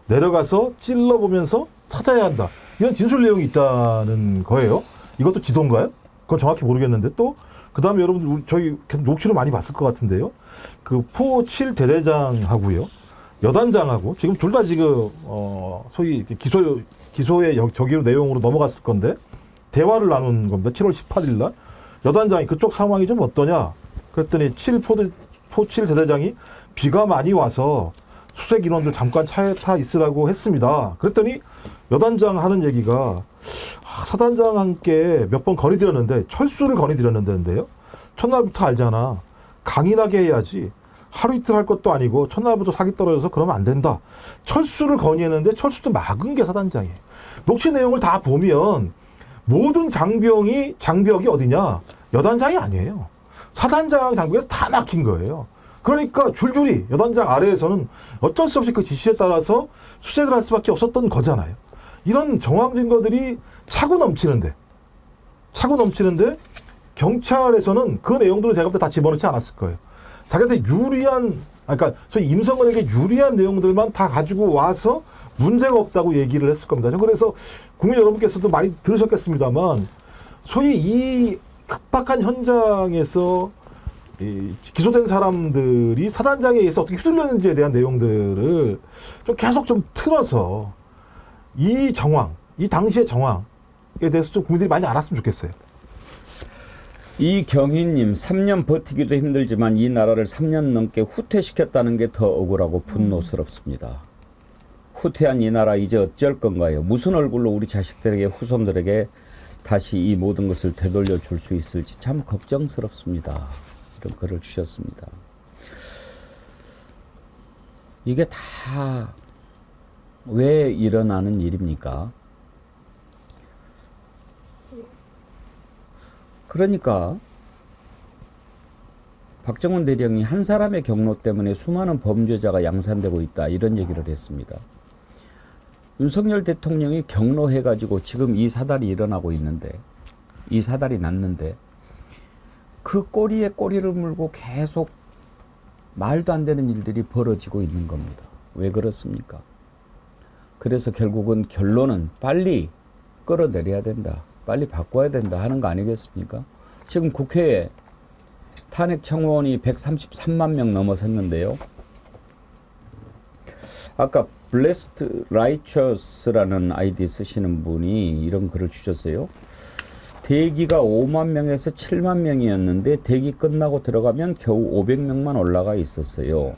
S4: 내려가서 찔러보면서 찾아야 한다. 이런 진술 내용이 있다는 거예요. 이것도 지도인가요? 그건 정확히 모르겠는데 또 그다음에 여러분들 저희 계속 녹취를 많이 봤을 것 같은데요. 그 포 7 대대장하고요. 여단장하고 지금 둘 다 지금 소위 기소의 저기 내용으로 넘어갔을 건데 대화를 나눈 겁니다. 7월 18일 날 여단장이 그쪽 상황이 좀 어떠냐? 그랬더니 포 7 대대장이 비가 많이 와서 수색 인원들 잠깐 차에 타 있으라고 했습니다. 그랬더니 여단장 하는 얘기가 사단장 함께 몇 번 건의드렸는데 철수를 건의드렸는데요. 첫날부터 알잖아. 강인하게 해야지. 하루 이틀 할 것도 아니고 첫날부터 사기 떨어져서 그러면 안 된다. 철수를 건의했는데 철수도 막은 게 사단장이에요. 녹취 내용을 다 보면 모든 장벽이 어디냐? 여단장이 아니에요. 사단장 장벽에서 다 막힌 거예요. 그러니까 줄줄이 여단장 아래에서는 어쩔 수 없이 그 지시에 따라서 수색을 할 수밖에 없었던 거잖아요. 이런 정황 증거들이 차고 넘치는데 경찰에서는 그 내용들을 제가 볼 때 다 집어넣지 않았을 거예요. 자기한테 유리한, 그러니까 소위 임성근에게 유리한 내용들만 다 가지고 와서 문제가 없다고 얘기를 했을 겁니다. 그래서 국민 여러분께서도 많이 들으셨겠습니다만 소위 이 급박한 현장에서 이 기소된 사람들이 사단장에 의해서 어떻게 휘둘렸는지에 대한 내용들을 좀 계속 좀 틀어서 이 정황, 이 당시의 정황에 대해서 좀 국민들이 많이 알았으면 좋겠어요.
S1: 이경희님, 3년 버티기도 힘들지만 이 나라를 3년 넘게 후퇴시켰다는 게 더 억울하고 분노스럽습니다. 후퇴한 이 나라 이제 어쩔 건가요? 무슨 얼굴로 우리 자식들에게, 후손들에게 다시 이 모든 것을 되돌려 줄 수 있을지 참 걱정스럽습니다. 이런 글을 주셨습니다. 이게 다 왜 일어나는 일입니까? 그러니까 박정훈 대령이 한 사람의 경로 때문에 수많은 범죄자가 양산되고 있다, 이런 얘기를 했습니다. 윤석열 대통령이 경로해가지고 지금 이 사달이 일어나고 있는데, 이 사달이 났는데 그 꼬리에 꼬리를 물고 계속 말도 안 되는 일들이 벌어지고 있는 겁니다. 왜 그렇습니까? 그래서 결국은 결론은 빨리 끌어내려야 된다. 빨리 바꿔야 된다 하는 거 아니겠습니까? 지금 국회에 탄핵 청원이 133만 명 넘어섰는데요. 아까 블레스트 라이처스라는 아이디 쓰시는 분이 이런 글을 주셨어요. 대기가 5만 명에서 7만 명이었는데 대기 끝나고 들어가면 겨우 500명만 올라가 있었어요.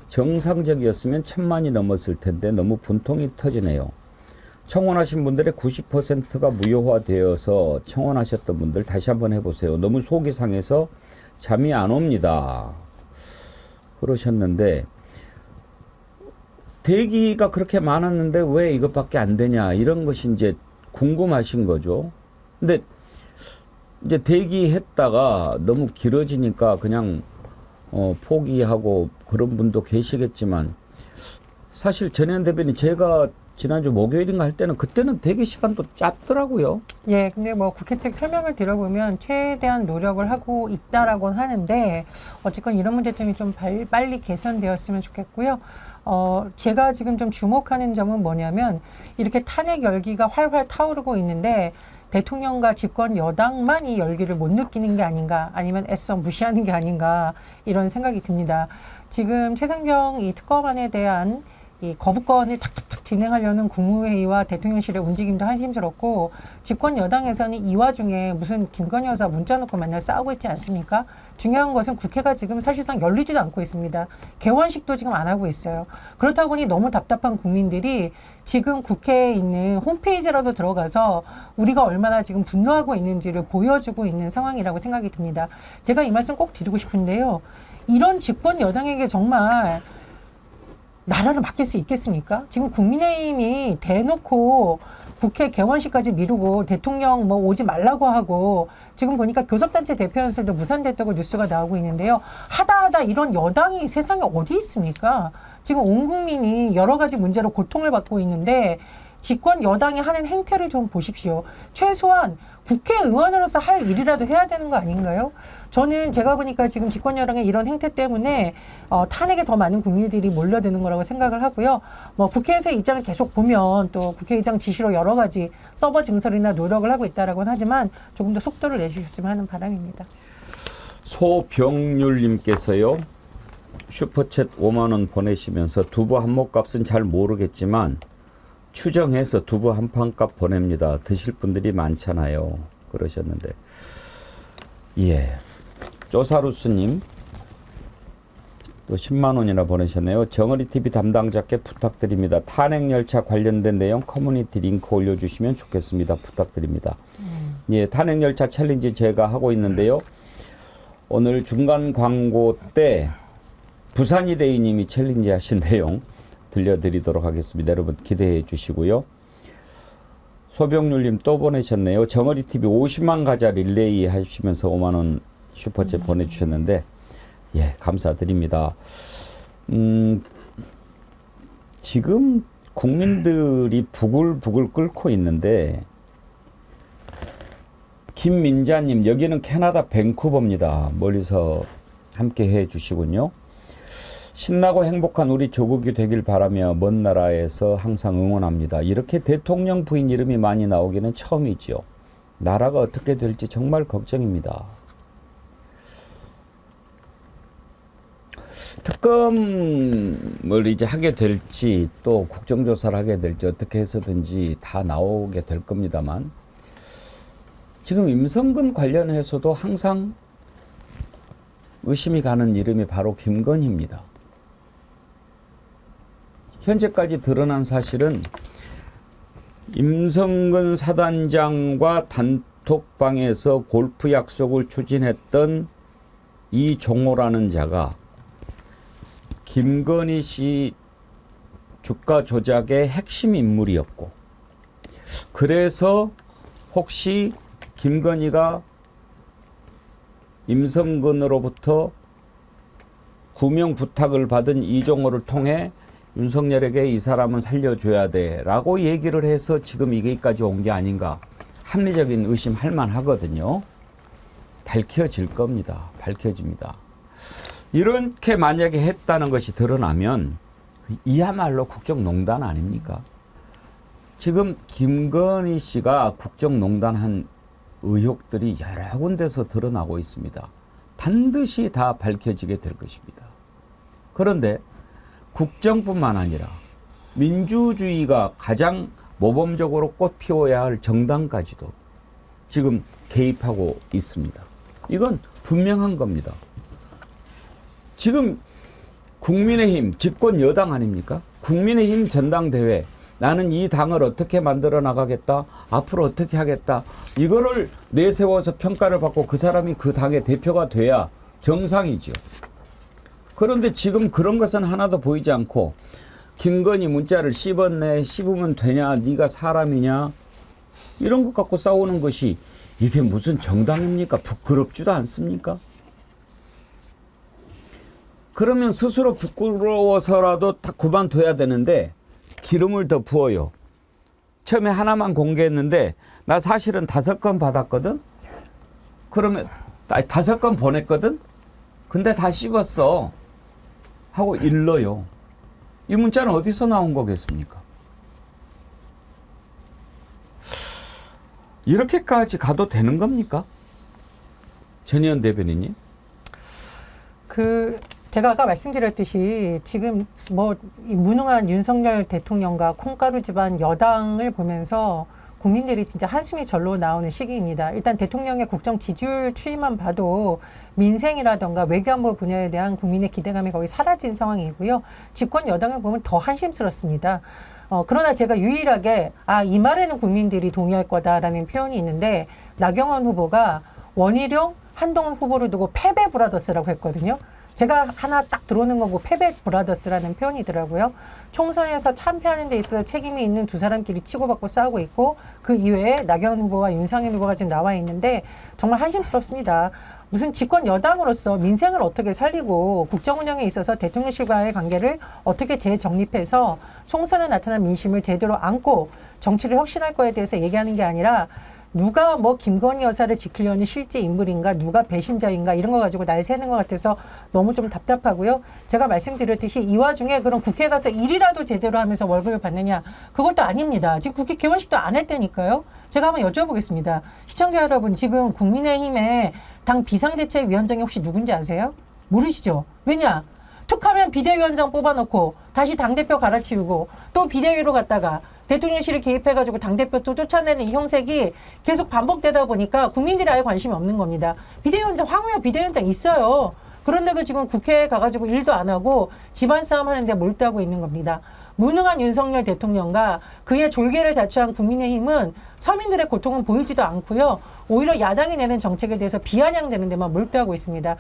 S1: 정상적이었으면 1000만이 넘었을 텐데 너무 분통이 터지네요. 청원하신 분들의 90%가 무효화되어서 청원하셨던 분들 다시 한번 해보세요. 너무 속이 상해서 잠이 안 옵니다. 그러셨는데 대기가 그렇게 많았는데 왜 이것밖에 안 되냐 이런 것이 이제 궁금하신 거죠. 근데 이제 대기했다가 너무 길어지니까 그냥 포기하고 그런 분도 계시겠지만 사실 전현 대변인 제가 지난주 목요일인가 할 때는 그때는 대기 시간도 짧더라고요.
S5: 예, 근데 뭐 국회 측 설명을 들어보면 최대한 노력을 하고 있다라고는 하는데 어쨌건 이런 문제점이 좀 빨리 개선되었으면 좋겠고요. 제가 지금 좀 주목하는 점은 뭐냐면 이렇게 탄핵 열기가 활활 타오르고 있는데 대통령과 집권 여당만 이 열기를 못 느끼는 게 아닌가 아니면 애써 무시하는 게 아닌가 이런 생각이 듭니다. 지금 최상병 이 특검안에 대한 이 거부권을 탁탁탁 진행하려는 국무회의와 대통령실의 움직임도 한심스럽고 집권 여당에서는 이 와중에 무슨 김건희 여사 문자 놓고 맨날 싸우고 있지 않습니까? 중요한 것은 국회가 지금 사실상 열리지도 않고 있습니다. 개원식도 지금 안 하고 있어요. 그렇다 보니 너무 답답한 국민들이 지금 국회에 있는 홈페이지라도 들어가서 우리가 얼마나 지금 분노하고 있는지를 보여주고 있는 상황이라고 생각이 듭니다. 제가 이 말씀 꼭 드리고 싶은데요. 이런 집권 여당에게 정말 나라를 맡길 수 있겠습니까? 지금 국민의힘이 대놓고 국회 개원식까지 미루고 대통령 뭐 오지 말라고 하고 지금 보니까 교섭단체 대표 연설도 무산됐다고 뉴스가 나오고 있는데요. 하다 이런 여당이 세상에 어디 있습니까? 지금 온 국민이 여러 가지 문제로 고통을 받고 있는데 집권 여당이 하는 행태를 좀 보십시오. 최소한 국회의원으로서 할 일이라도 해야 되는 거 아닌가요? 저는 제가 보니까 지금 집권 여당의 이런 행태 때문에 탄핵에 더 많은 국민들이 몰려드는 거라고 생각을 하고요. 뭐 국회에서의 입장을 계속 보면 또 국회의장 지시로 여러 가지 서버 증설이나 노력을 하고 있다라고는 하지만 조금 더 속도를 내주셨으면 하는 바람입니다.
S1: 소병률님께서요. 슈퍼챗 5만 원 보내시면서 두부 한몫값은 잘 모르겠지만 추정해서 두부 한 판값 보냅니다. 드실 분들이 많잖아요. 그러셨는데 예, 쪼사루스님 또 10만 원이나 보내셨네요. 정어리TV 담당자께 부탁드립니다. 탄핵열차 관련된 내용 커뮤니티 링크 올려주시면 좋겠습니다. 부탁드립니다. 예, 탄핵열차 챌린지 제가 하고 있는데요. 오늘 중간 광고 때 부산이대희님이 챌린지 하신 내용 들려드리도록 하겠습니다. 여러분 기대해 주시고요. 소병률님 또 보내셨네요. 정어리TV 50만 가자 릴레이 하시면서 5만 원 슈퍼챗 보내주셨는데 예, 감사드립니다. 지금 국민들이 부글부글 끓고 있는데 김민자님 여기는 캐나다 밴쿠버입니다. 멀리서 함께 해 주시군요. 신나고 행복한 우리 조국이 되길 바라며 먼 나라에서 항상 응원합니다. 이렇게 대통령 부인 이름이 많이 나오기는 처음이죠. 나라가 어떻게 될지 정말 걱정입니다. 특검을 이제 하게 될지 또 국정조사를 하게 될지 어떻게 해서든지 다 나오게 될 겁니다만 지금 임성근 관련해서도 항상 의심이 가는 이름이 바로 김건희입니다. 현재까지 드러난 사실은 임성근 사단장과 단톡방에서 골프 약속을 추진했던 이종호라는 자가 김건희 씨 주가 조작의 핵심 인물이었고 그래서 혹시 김건희가 임성근으로부터 구명 부탁을 받은 이종호를 통해 윤석열에게 이 사람은 살려줘야 돼 라고 얘기를 해서 지금 이게까지 온 게 아닌가 합리적인 의심할 만하거든요. 밝혀질 겁니다. 밝혀집니다. 이렇게 만약에 했다는 것이 드러나면 이야말로 국정농단 아닙니까? 지금 김건희 씨가 국정농단한 의혹들이 여러 군데서 드러나고 있습니다. 반드시 다 밝혀지게 될 것입니다. 그런데 국정뿐만 아니라 민주주의가 가장 모범적으로 꽃 피워야 할 정당까지도 지금 개입하고 있습니다. 이건 분명한 겁니다. 지금 국민의힘 집권 여당 아닙니까? 국민의힘 전당대회 나는 이 당을 어떻게 만들어 나가겠다, 앞으로 어떻게 하겠다, 이거를 내세워서 평가를 받고 그 사람이 그 당의 대표가 돼야 정상이죠. 그런데 지금 그런 것은 하나도 보이지 않고 김건희 문자를 씹었네, 씹으면 되냐, 네가 사람이냐, 이런 것 갖고 싸우는 것이 이게 무슨 정당입니까? 부끄럽지도 않습니까? 그러면 스스로 부끄러워서라도 다 그만둬야 되는데 기름을 더 부어요. 처음에 하나만 공개했는데 나 사실은 5건 받았거든? 그러면 5건 보냈거든? 근데 다 씹었어 하고 일러요. 이 문자는 어디서 나온 거겠습니까? 이렇게까지 가도 되는 겁니까? 전희연 대변인님.
S5: 제가 아까 말씀드렸듯이 지금 이 무능한 윤석열 대통령과 콩가루 집안 여당을 보면서 국민들이 진짜 한숨이 절로 나오는 시기입니다. 일단 대통령의 국정 지지율 추이만 봐도 민생이라던가 외교안보 분야에 대한 국민의 기대감이 거의 사라진 상황이고요. 집권 여당을 보면 더 한심스럽습니다. 그러나 제가 유일하게 이 말에는 국민들이 동의할 거다라는 표현이 있는데 나경원 후보가 원희룡, 한동훈 후보를 두고 패배 브라더스라고 했거든요. 제가 하나 딱 들어오는 거고 패배 브라더스라는 표현이더라고요. 총선에서 참패하는 데 있어서 책임이 있는 두 사람끼리 치고받고 싸우고 있고 그 이외에 나경원 후보와 윤상현 후보가 지금 나와 있는데 정말 한심스럽습니다. 무슨 집권 여당으로서 민생을 어떻게 살리고 국정 운영에 있어서 대통령실과의 관계를 어떻게 재정립해서 총선에 나타난 민심을 제대로 안고 정치를 혁신할 거에 대해서 얘기하는 게 아니라 누가 김건희 여사를 지키려는 실제 인물인가, 누가 배신자인가 이런 거 가지고 날 새는 것 같아서 너무 좀 답답하고요. 제가 말씀드렸듯이 이 와중에 그럼 국회 가서 일이라도 제대로 하면서 월급을 받느냐, 그것도 아닙니다. 지금 국회 개원식도 안 했다니까요. 제가 한번 여쭤보겠습니다. 시청자 여러분, 지금 국민의힘의 당 비상대책위원장이 혹시 누군지 아세요? 모르시죠? 왜냐? 툭하면 비대위원장 뽑아놓고 다시 당대표 갈아치우고 또 비대위로 갔다가 대통령실이 개입해가지고 당대표 또 쫓아내는 이 형색이 계속 반복되다 보니까 국민들이 아예 관심이 없는 겁니다. 비대위원장, 황우여 비대위원장 있어요. 그런데도 지금 국회에 가가지고 일도 안 하고 집안 싸움 하는데 몰두하고 있는 겁니다. 무능한 윤석열 대통령과 그의 졸개를 자처한 국민의힘은 서민들의 고통은 보이지도 않고요. 오히려 야당이 내는 정책에 대해서 비아냥대는 데만 몰두하고 있습니다.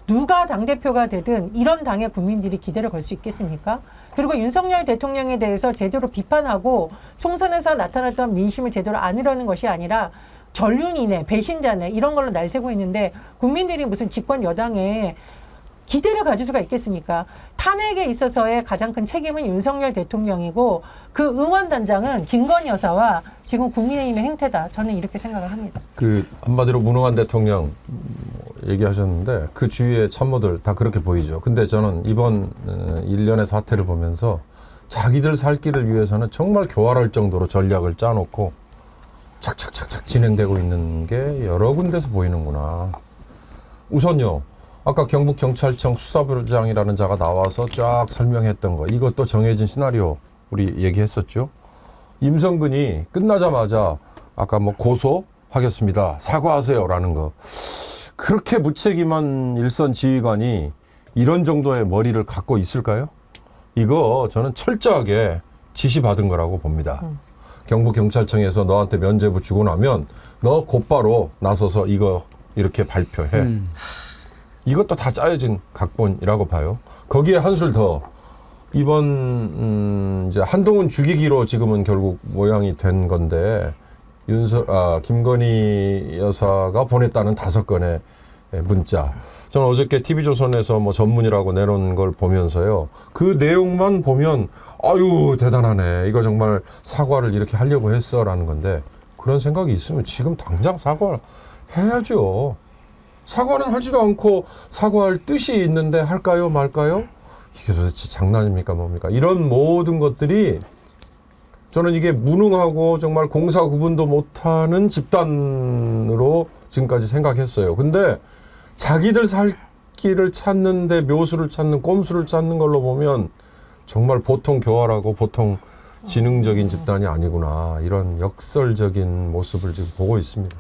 S5: 누가 당대표가 되든 이런 당의 국민들이 기대를 걸 수 있겠습니까? 그리고 윤석열 대통령에 대해서 제대로 비판하고 총선에서 나타났던 민심을 제대로 안으려는 것이 아니라 전륜이네, 배신자네 이런 걸로 날새고 있는데 국민들이 무슨 집권 여당에 기대를 가질 수가 있겠습니까? 탄핵에 있어서의 가장 큰 책임은 윤석열 대통령이고 그 응원단장은 김건희 여사와 지금 국민의힘의 행태다. 저는 이렇게 생각을 합니다.
S2: 한마디로 무능한 대통령 얘기하셨는데 그 주위의 참모들 다 그렇게 보이죠. 근데 저는 이번 일련의 사태를 보면서 자기들 살 길을 위해서는 정말 교활할 정도로 전략을 짜놓고 착착착착 진행되고 있는 게 여러 군데서 보이는구나. 우선요. 아까 경북경찰청 수사부장이라는 자가 나와서 쫙 설명했던 거, 이것도 정해진 시나리오 우리 얘기했었죠. 임성근이 끝나자마자 아까 고소하겠습니다, 사과하세요라는 거, 그렇게 무책임한 일선 지휘관이 이런 정도의 머리를 갖고 있을까요? 이거 저는 철저하게 지시받은 거라고 봅니다. 경북경찰청에서 너한테 면죄부 주고 나면 너 곧바로 나서서 이거 이렇게 발표해. 이것도 다 짜여진 각본이라고 봐요. 거기에 한술 더 이번 이제 한동훈 죽이기로 지금은 결국 모양이 된 건데 김건희 여사가 보냈다는 5건의 문자. 저는 어저께 TV조선에서 전문이라고 내놓은 걸 보면서요. 그 내용만 보면 아유 대단하네. 이거 정말 사과를 이렇게 하려고 했어라는 건데 그런 생각이 있으면 지금 당장 사과를 해야죠. 사과는 하지도 않고 사과할 뜻이 있는데 할까요 말까요? 이게 도대체 장난입니까 뭡니까? 이런 모든 것들이 저는 이게 무능하고 정말 공사 구분도 못하는 집단으로 지금까지 생각했어요. 근데 자기들 살 길을 찾는데 묘수를 찾는 꼼수를 찾는 걸로 보면 정말 보통 교활하고 보통 지능적인 집단이 아니구나, 이런 역설적인 모습을 지금 보고 있습니다.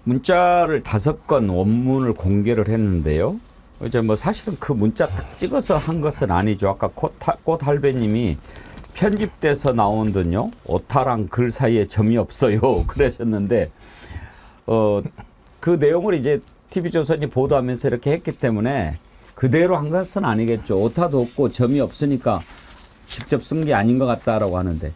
S1: 문자를 5건 원문을 공개를 했는데요. 이제 뭐 사실은 그 문자 딱 찍어서 한 것은 아니죠. 아까 꽃할배님이 편집돼서 나온 듯요, 오타랑 글 사이에 점이 없어요 그러셨는데, 그 내용을 이제 TV조선이 보도하면서 이렇게 했기 때문에 그대로 한 것은 아니겠죠. 오타도 없고 점이 없으니까 직접 쓴 게 아닌 것 같다라고 하는데,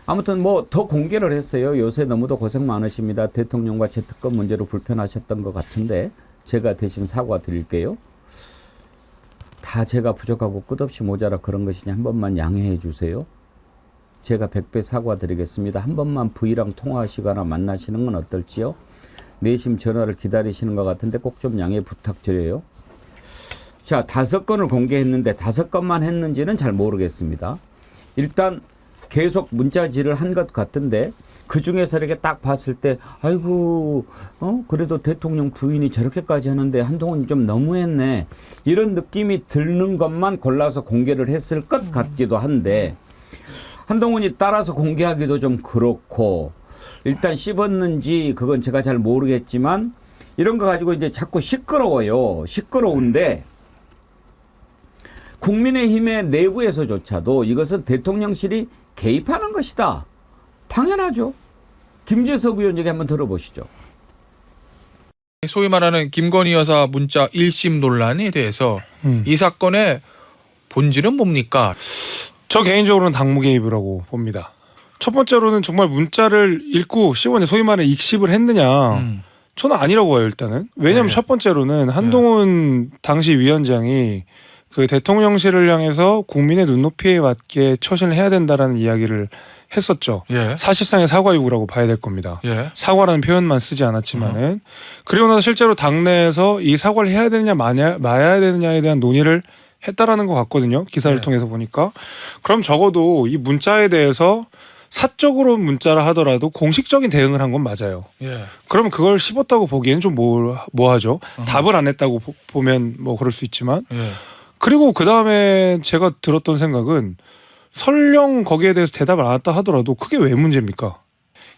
S1: 아무튼 뭐 더 공개를 했어요. 요새 너무도 고생 많으십니다. 대통령과 재특권 문제로 불편하셨던 것 같은데 제가 대신 사과드릴게요. 다 제가 부족하고 끝없이 모자라 그런 것이니 한 번만 양해해 주세요. 제가 100배 사과드리겠습니다. 한 번만 V랑 통화하시거나 만나시는 건 어떨지요? 내심 전화를 기다리시는 것 같은데 꼭 좀 양해 부탁드려요. 자, 5건을 공개했는데 5건만 했는지는 잘 모르겠습니다. 일단 계속 문자질을 한 것 같은데 그중에서 이렇게 딱 봤을 때 아이고 그래도 대통령 부인이 저렇게까지 하는데 한동훈이 좀 너무했네, 이런 느낌이 드는 것만 골라서 공개를 했을 것 같기도 한데, 한동훈이 따라서 공개하기도 좀 그렇고, 일단 씹었는지 그건 제가 잘 모르겠지만 이런 거 가지고 이제 자꾸 시끄러워요. 시끄러운데 국민의힘의 내부에서조차도 이것은 대통령실이 개입하는 것이다. 당연하죠. 김재섭 의원 얘기 한번 들어보시죠.
S7: 소위 말하는 김건희 여사 문자 1심 논란에 대해서 이 사건의 본질은 뭡니까?
S8: 저 개인적으로는 당무 개입이라고 봅니다. 첫 번째로는 정말 문자를 읽고 씹었냐, 소위 말해 익씹을 했느냐, 저는 아니라고 봐요. 일단은 왜냐하면
S7: 네.
S8: 첫 번째로는 한동훈 당시 위원장이 그 대통령실을 향해서 국민의 눈높이에 맞게 처신을 해야 된다라는 이야기를 했었죠.
S7: 예.
S8: 사실상의 사과 요구라고 봐야 될 겁니다.
S7: 예.
S8: 사과라는 표현만 쓰지 않았지만은 그리고 나서 실제로 당내에서 이 사과를 해야 되느냐 마야 되느냐에 대한 논의를 했다라는 것 같거든요. 기사를
S7: 네.
S8: 통해서 보니까. 그럼 적어도 이 문자에 대해서 사적으로 문자를 하더라도 공식적인 대응을 한 건 맞아요.
S7: 예.
S8: 그러면 그걸 씹었다고 보기에는 좀 뭐하죠. 답을 안 했다고 보면 뭐 그럴 수 있지만.
S7: 예.
S8: 그리고 그 다음에 제가 들었던 생각은 설령 거기에 대해서 대답을 안 했다 하더라도 그게 왜 문제입니까?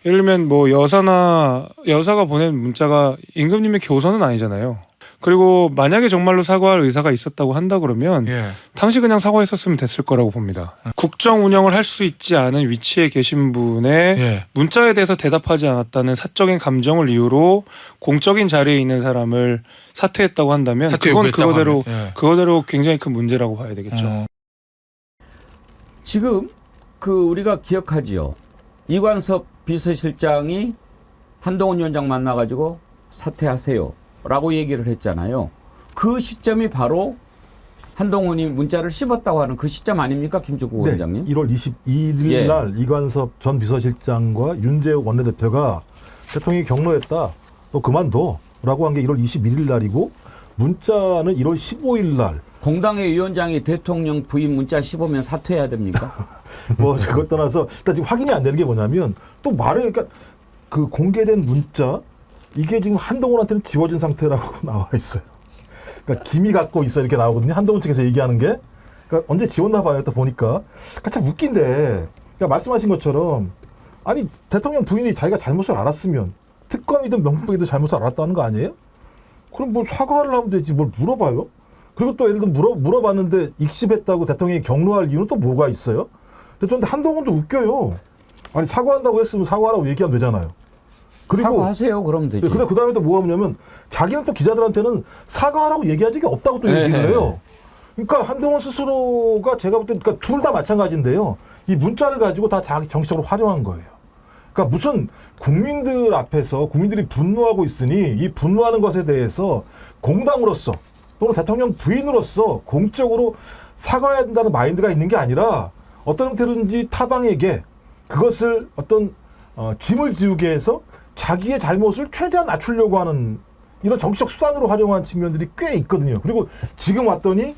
S8: 예를 들면 뭐 여사가 보낸 문자가 임금님의 교서는 아니잖아요. 그리고 만약에 정말로 사과할 의사가 있었다고 한다 그러면
S7: 예.
S8: 당시 그냥 사과했었으면 됐을 거라고 봅니다. 국정 운영을 할 수 있지 않은 위치에 계신 분의
S7: 예.
S8: 문자에 대해서 대답하지 않았다는 사적인 감정을 이유로 공적인 자리에 있는 사람을 사퇴했다고 한다면
S7: 사퇴
S8: 그건
S7: 요구했다고
S8: 그거대로
S7: 하면, 예.
S8: 그거대로 굉장히 큰 문제라고 봐야 되겠죠.
S1: 지금 우리가 기억하지요. 이관섭 비서실장이 한동훈 위원장 만나가지고 사퇴하세요 라고 얘기를 했잖아요. 그 시점이 바로 한동훈이 문자를 씹었다고 하는 그 시점 아닙니까, 김종국 위원장님?
S4: 1월 22일 날 이관섭 전 비서실장과 윤재욱 원내대표가 대통령이 경로했다, 너 그만둬 라고 한 게 1월 21일 날이고, 문자는 1월 15일 날.
S1: 공당의 위원장이 대통령 부인 문자 씹으면 사퇴해야 됩니까?
S4: 뭐 그것 떠나서 일단 지금 확인이 안 되는 게 뭐냐면, 또 그러니까 그 공개된 문자 이게 지금 한동훈한테는 지워진 상태라고 나와 있어요. 그러니까 김이 갖고 있어 이렇게 나오거든요. 한동훈 측에서 얘기하는 게. 그러니까 언제 지웠나 봐요. 또 보니까. 그러니까 참 웃긴데, 그러니까 말씀하신 것처럼 아니 대통령 부인이 자기가 잘못을 알았으면 특검이든 명품이든 잘못을 알았다는 거 아니에요? 그럼 뭐 사과를 하면 되지 뭘 물어봐요? 그리고 또 예를 들어 물어봤는데 익십했다고 대통령이 경로할 이유는 또 뭐가 있어요? 근데 한동훈도 웃겨요. 아니 사과한다고 했으면 사과하라고 얘기하면 되잖아요. 그리고
S1: 사과하세요. 그러면 되지.
S4: 근데 그 다음에 또 뭐가 뭐냐면 자기는 또 기자들한테는 사과하라고 얘기한 적이 없다고 또 얘기를 해요. 그러니까 한동훈 스스로가 제가 볼 때 그러니까 둘 다 마찬가지인데요. 이 문자를 가지고 다 자기 정치적으로 활용한 거예요. 그러니까 무슨 국민들 앞에서 국민들이 분노하고 있으니 이 분노하는 것에 대해서 공당으로서 또는 대통령 부인으로서 공적으로 사과해야 된다는 마인드가 있는 게 아니라 어떤 형태로든지 타방에게 그것을 어떤 짐을 지우게 해서 자기의 잘못을 최대한 낮추려고 하는 이런 정치적 수단으로 활용한 측면들이 꽤 있거든요. 그리고 지금 왔더니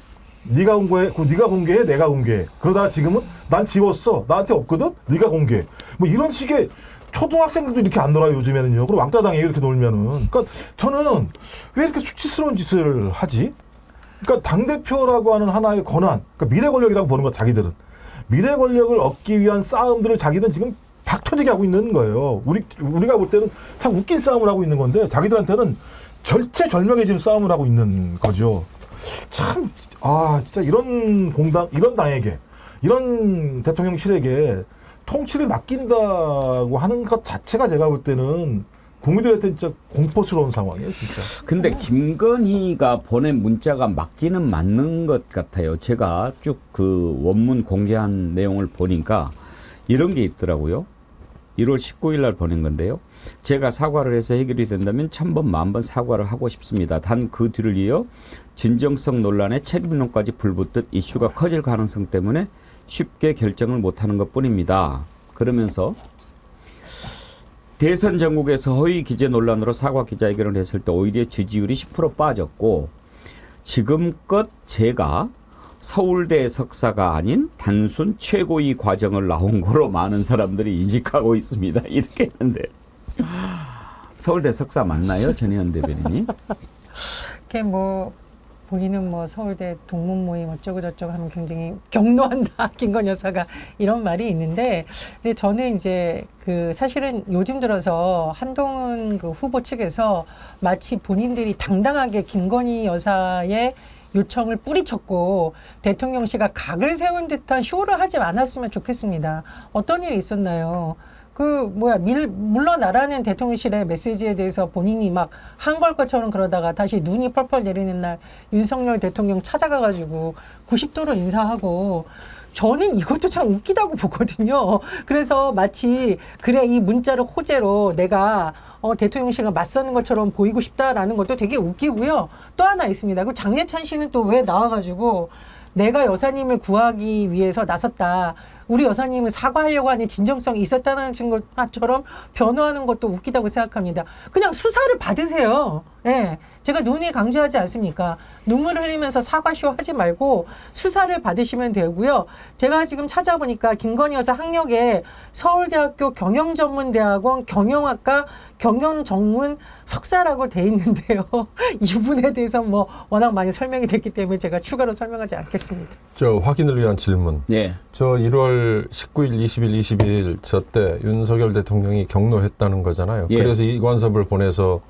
S4: 네가 공개해, 네가 공개해, 내가 공개해. 그러다가 지금은 난 지웠어, 나한테 없거든, 네가 공개해. 뭐 이런 식의 초등학생들도 이렇게 안 놀아요 요즘에는요. 그리고 왕따 당해 이렇게 놀면은. 그러니까 저는 왜 이렇게 수치스러운 짓을 하지? 그러니까 당 대표라고 하는 하나의 권한, 그러니까 미래 권력이라고 보는 거 자기들은 미래 권력을 얻기 위한 싸움들을 자기는 지금 박터지게 하고 있는 거예요. 우리가 볼 때는 참 웃긴 싸움을 하고 있는 건데 자기들한테는 절체절명해지는 싸움을 하고 있는 거죠. 참, 진짜 이런 공당, 이런 당에게, 이런 대통령실에게 통치를 맡긴다고 하는 것 자체가 제가 볼 때는 국민들한테 진짜 공포스러운 상황이에요, 진짜.
S1: 근데 김건희가 보낸 문자가 맞기는 맞는 것 같아요. 제가 쭉 그 원문 공개한 내용을 보니까 이런 게 있더라고요. 1월 19일 날 보낸 건데요. 제가 사과를 해서 해결이 된다면 1000번, 10,000번 사과를 하고 싶습니다. 단 그 뒤를 이어 진정성 논란에 책임론까지 불붙듯 이슈가 커질 가능성 때문에 쉽게 결정을 못하는 것뿐입니다. 그러면서 대선 전국에서 허위 기재 논란으로 사과 기자회견을 했을 때 오히려 지지율이 10% 빠졌고 지금껏 제가 서울대 석사가 아닌 단순 최고위 과정을 나온 거로 많은 사람들이 인식하고 있습니다. 이렇게 했는데 서울대 석사 맞나요? 전혜연 대변인이?
S5: 이렇게 뭐 본인은 뭐 서울대 동문 모임 어쩌고 저쩌고 하면 굉장히 경로한다 김건희 여사가 이런 말이 있는데, 근데 저는 이제 그 사실은 요즘 들어서 한동훈 그 후보 측에서 마치 본인들이 당당하게 김건희 여사의 요청을 뿌리쳤고 대통령실가 각을 세운 듯한 쇼를 하지 않았으면 좋겠습니다. 어떤 일이 있었나요? 물러나라는 대통령실의 메시지에 대해서 본인이 막 한 걸 것처럼 그러다가 다시 눈이 펄펄 내리는 날 윤석열 대통령 찾아가가지고 90도로 인사하고, 저는 이것도 참 웃기다고 보거든요. 그래서 마치 그래 이 문자를 호재로 내가 대통령실과 맞서는 것처럼 보이고 싶다라는 것도 되게 웃기고요. 또 하나 있습니다. 그 장례찬 씨는 또 왜 나와가지고 내가 여사님을 구하기 위해서 나섰다, 우리 여사님은 사과하려고 하는 진정성이 있었다는 것처럼 변호하는 것도 웃기다고 생각합니다. 그냥 수사를 받으세요. 예. 제가 눈이 강조하지 않습니까? 눈물을 흘리면서 사과쇼 하지 말고 수사를 받으시면 되고요. 제가 지금 찾아보니까 김건희 여사 학력에 서울대학교 경영전문대학원 경영학과 경영전문 석사라고 돼 있는데요. 이 부분에 대해서 뭐 워낙 많이 설명이 됐기 때문에 제가 추가로 설명하지 않겠습니다.
S2: 저 확인을 위한 질문.
S1: 예.
S2: 저 1월 19일, 20일, 22일 저 때 윤석열 대통령이 경로했다는 거잖아요.
S1: 예.
S2: 그래서 이관섭을 보내서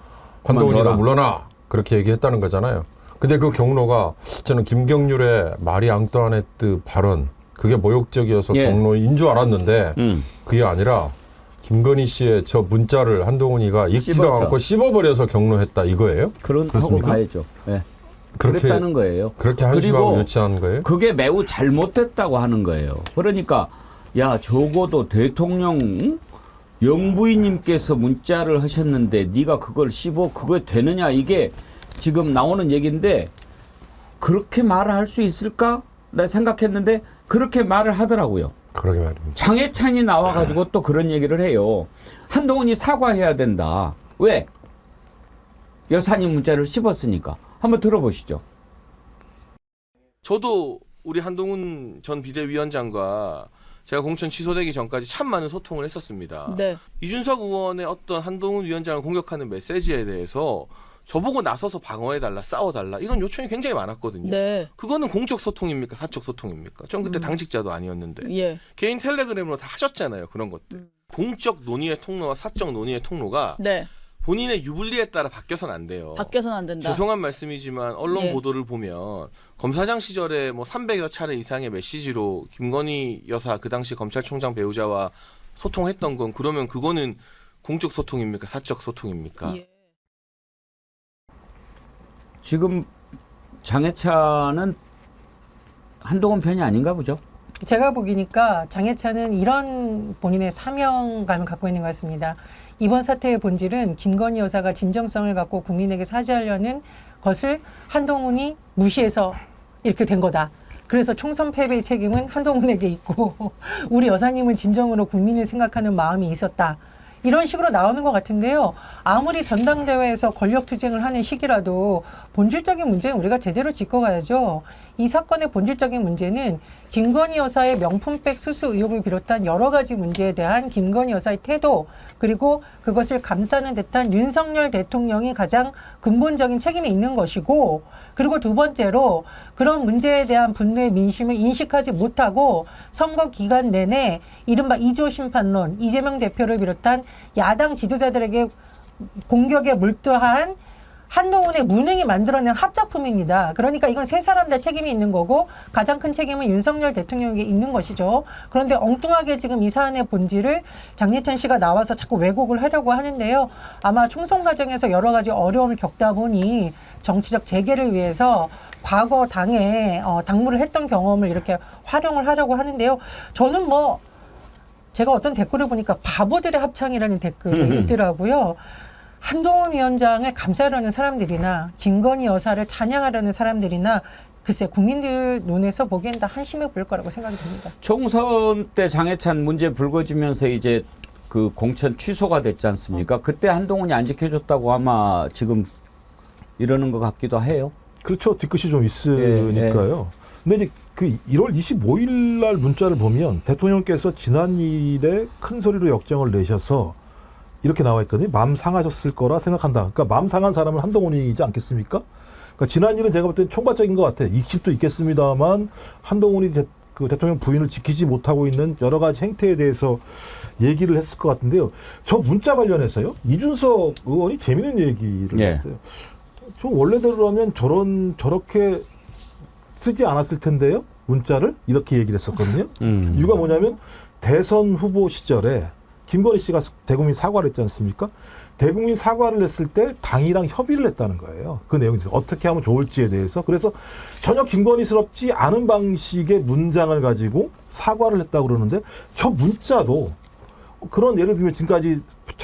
S2: 한동훈이가 물러나 그렇게 얘기했다는 거잖아요. 근데 그 경로가 저는 김경률의 마리 앙뚜아네트 발언, 그게 모욕적이어서
S1: 예.
S2: 경로인 줄 알았는데 그게 아니라 김건희 씨의 저 문자를 한동훈이가 읽지도
S1: 씹었어.
S2: 않고 씹어버려서 경로했다 이거예요?
S1: 그런 하고
S2: 그렇습니까?
S1: 봐야죠. 예.
S2: 그렇게
S1: 그랬다는 거예요.
S2: 그렇게 한심하고
S1: 그리고
S2: 유치한 거예요?
S1: 그게 매우 잘못됐다고 하는 거예요. 그러니까 야 적어도 대통령 영부인님께서 문자를 하셨는데 네가 그걸 씹어 그거 되느냐, 이게 지금 나오는 얘기인데 그렇게 말을 할 수 있을까? 내가 생각했는데 그렇게 말을 하더라고요.
S2: 그러게 말입니다.
S1: 장해찬이 나와가지고 또 그런 얘기를 해요. 한동훈이 사과해야 된다. 왜? 여사님 문자를 씹었으니까. 한번 들어보시죠.
S9: 저도 우리 한동훈 전 비대위원장과 제가 공천 취소되기 전까지 참 많은 소통을 했었습니다.
S10: 네.
S9: 이준석 의원의 어떤 한동훈 위원장을 공격하는 메시지에 대해서 저보고 나서서 방어해달라, 싸워달라 이런 요청이 굉장히 많았거든요.
S10: 네.
S9: 그거는 공적 소통입니까? 사적 소통입니까? 전 그때 당직자도 아니었는데.
S10: 예.
S9: 개인 텔레그램으로 다 하셨잖아요. 그런 것들. 공적 논의의 통로와 사적 논의의 통로가
S10: 네.
S9: 본인의 유불리에 따라 바뀌어서는 안 돼요.
S10: 바뀌어서는 안 된다.
S9: 죄송한 말씀이지만 언론
S10: 예.
S9: 보도를 보면 검사장 시절에 뭐 300여 차례 이상의 메시지로 김건희 여사 그 당시 검찰총장 배우자와 소통했던 건, 그러면 그거는 공적 소통입니까? 사적 소통입니까?
S10: 예.
S1: 지금 장해찬은 한동훈 편이 아닌가 보죠.
S5: 제가 보기니까 장해찬은 이런 본인의 사명감을 갖고 있는 것 같습니다. 이번 사태의 본질은 김건희 여사가 진정성을 갖고 국민에게 사죄하려는 것을 한동훈이 무시해서 이렇게 된 거다. 그래서 총선 패배의 책임은 한동훈에게 있고 우리 여사님은 진정으로 국민을 생각하는 마음이 있었다. 이런 식으로 나오는 것 같은데요. 아무리 전당대회에서 권력투쟁을 하는 시기라도 본질적인 문제는 우리가 제대로 짚어가야죠. 이 사건의 본질적인 문제는 김건희 여사의 명품백 수수 의혹을 비롯한 여러 가지 문제에 대한 김건희 여사의 태도, 그리고 그것을 감싸는 듯한 윤석열 대통령이 가장 근본적인 책임이 있는 것이고, 그리고 두 번째로 그런 문제에 대한 분노의 민심을 인식하지 못하고 선거 기간 내내 이른바 2조 심판론, 이재명 대표를 비롯한 야당 지도자들에게 공격에 몰두한 한동훈의 무능이 만들어낸 합작품입니다. 그러니까 이건 세 사람 다 책임이 있는 거고 가장 큰 책임은 윤석열 대통령에게 있는 것이죠. 그런데 엉뚱하게 지금 이 사안의 본질을 장예찬 씨가 나와서 자꾸 왜곡을 하려고 하는데요. 아마 총선 과정에서 여러 가지 어려움을 겪다 보니 정치적 재개를 위해서 과거 당에 당무를 했던 경험을 이렇게 활용을 하려고 하는데요. 저는 뭐 제가 어떤 댓글을 보니까 바보들의 합창이라는 댓글이 있더라고요. 한동훈 위원장을 감싸려는 사람들이나 김건희 여사를 찬양하려는 사람들이나 글쎄 국민들 눈에서 보기엔 다 한심해 보일 거라고 생각이 듭니다.
S1: 총선 때 장해찬 문제 불거지면서 이제 그 공천 취소가 됐지 않습니까? 그때 한동훈이 안 지켜줬다고 아마 지금 이러는 것 같기도 해요.
S4: 그렇죠. 뒤끝이 좀 있으니까요. 근데 이제 그 1월 25일 날 문자를 보면 대통령께서 지난 일에 큰 소리로 역정을 내셔서 이렇게 나와 있거든요. 마음 상하셨을 거라 생각한다. 그러니까 마음 상한 사람은 한동훈이지 않겠습니까? 그러니까 지난 일은 제가 볼 때는 총괄적인 것 같아요. 이익도 있겠습니다만 한동훈이 그 대통령 부인을 지키지 못하고 있는 여러 가지 행태에 대해서 얘기를 했을 것 같은데요. 저 문자 관련해서요. 이준석 의원이 재밌는 얘기를 했어요. 저 원래대로라면 저렇게 쓰지 않았을 텐데요. 문자를 이렇게 얘기를 했었거든요. 이유가 뭐냐면 대선 후보 시절에 김건희 씨가 대국민 사과를 했지 않습니까? 대국민 사과를 했을 때 당이랑 협의를 했다는 거예요. 그 내용이 어떻게 하면 좋을지에 대해서. 그래서 전혀 김건희스럽지 않은 방식의 문장을 가지고 사과를 했다고 그러는데 저 문자도 그런 예를 들면 지금까지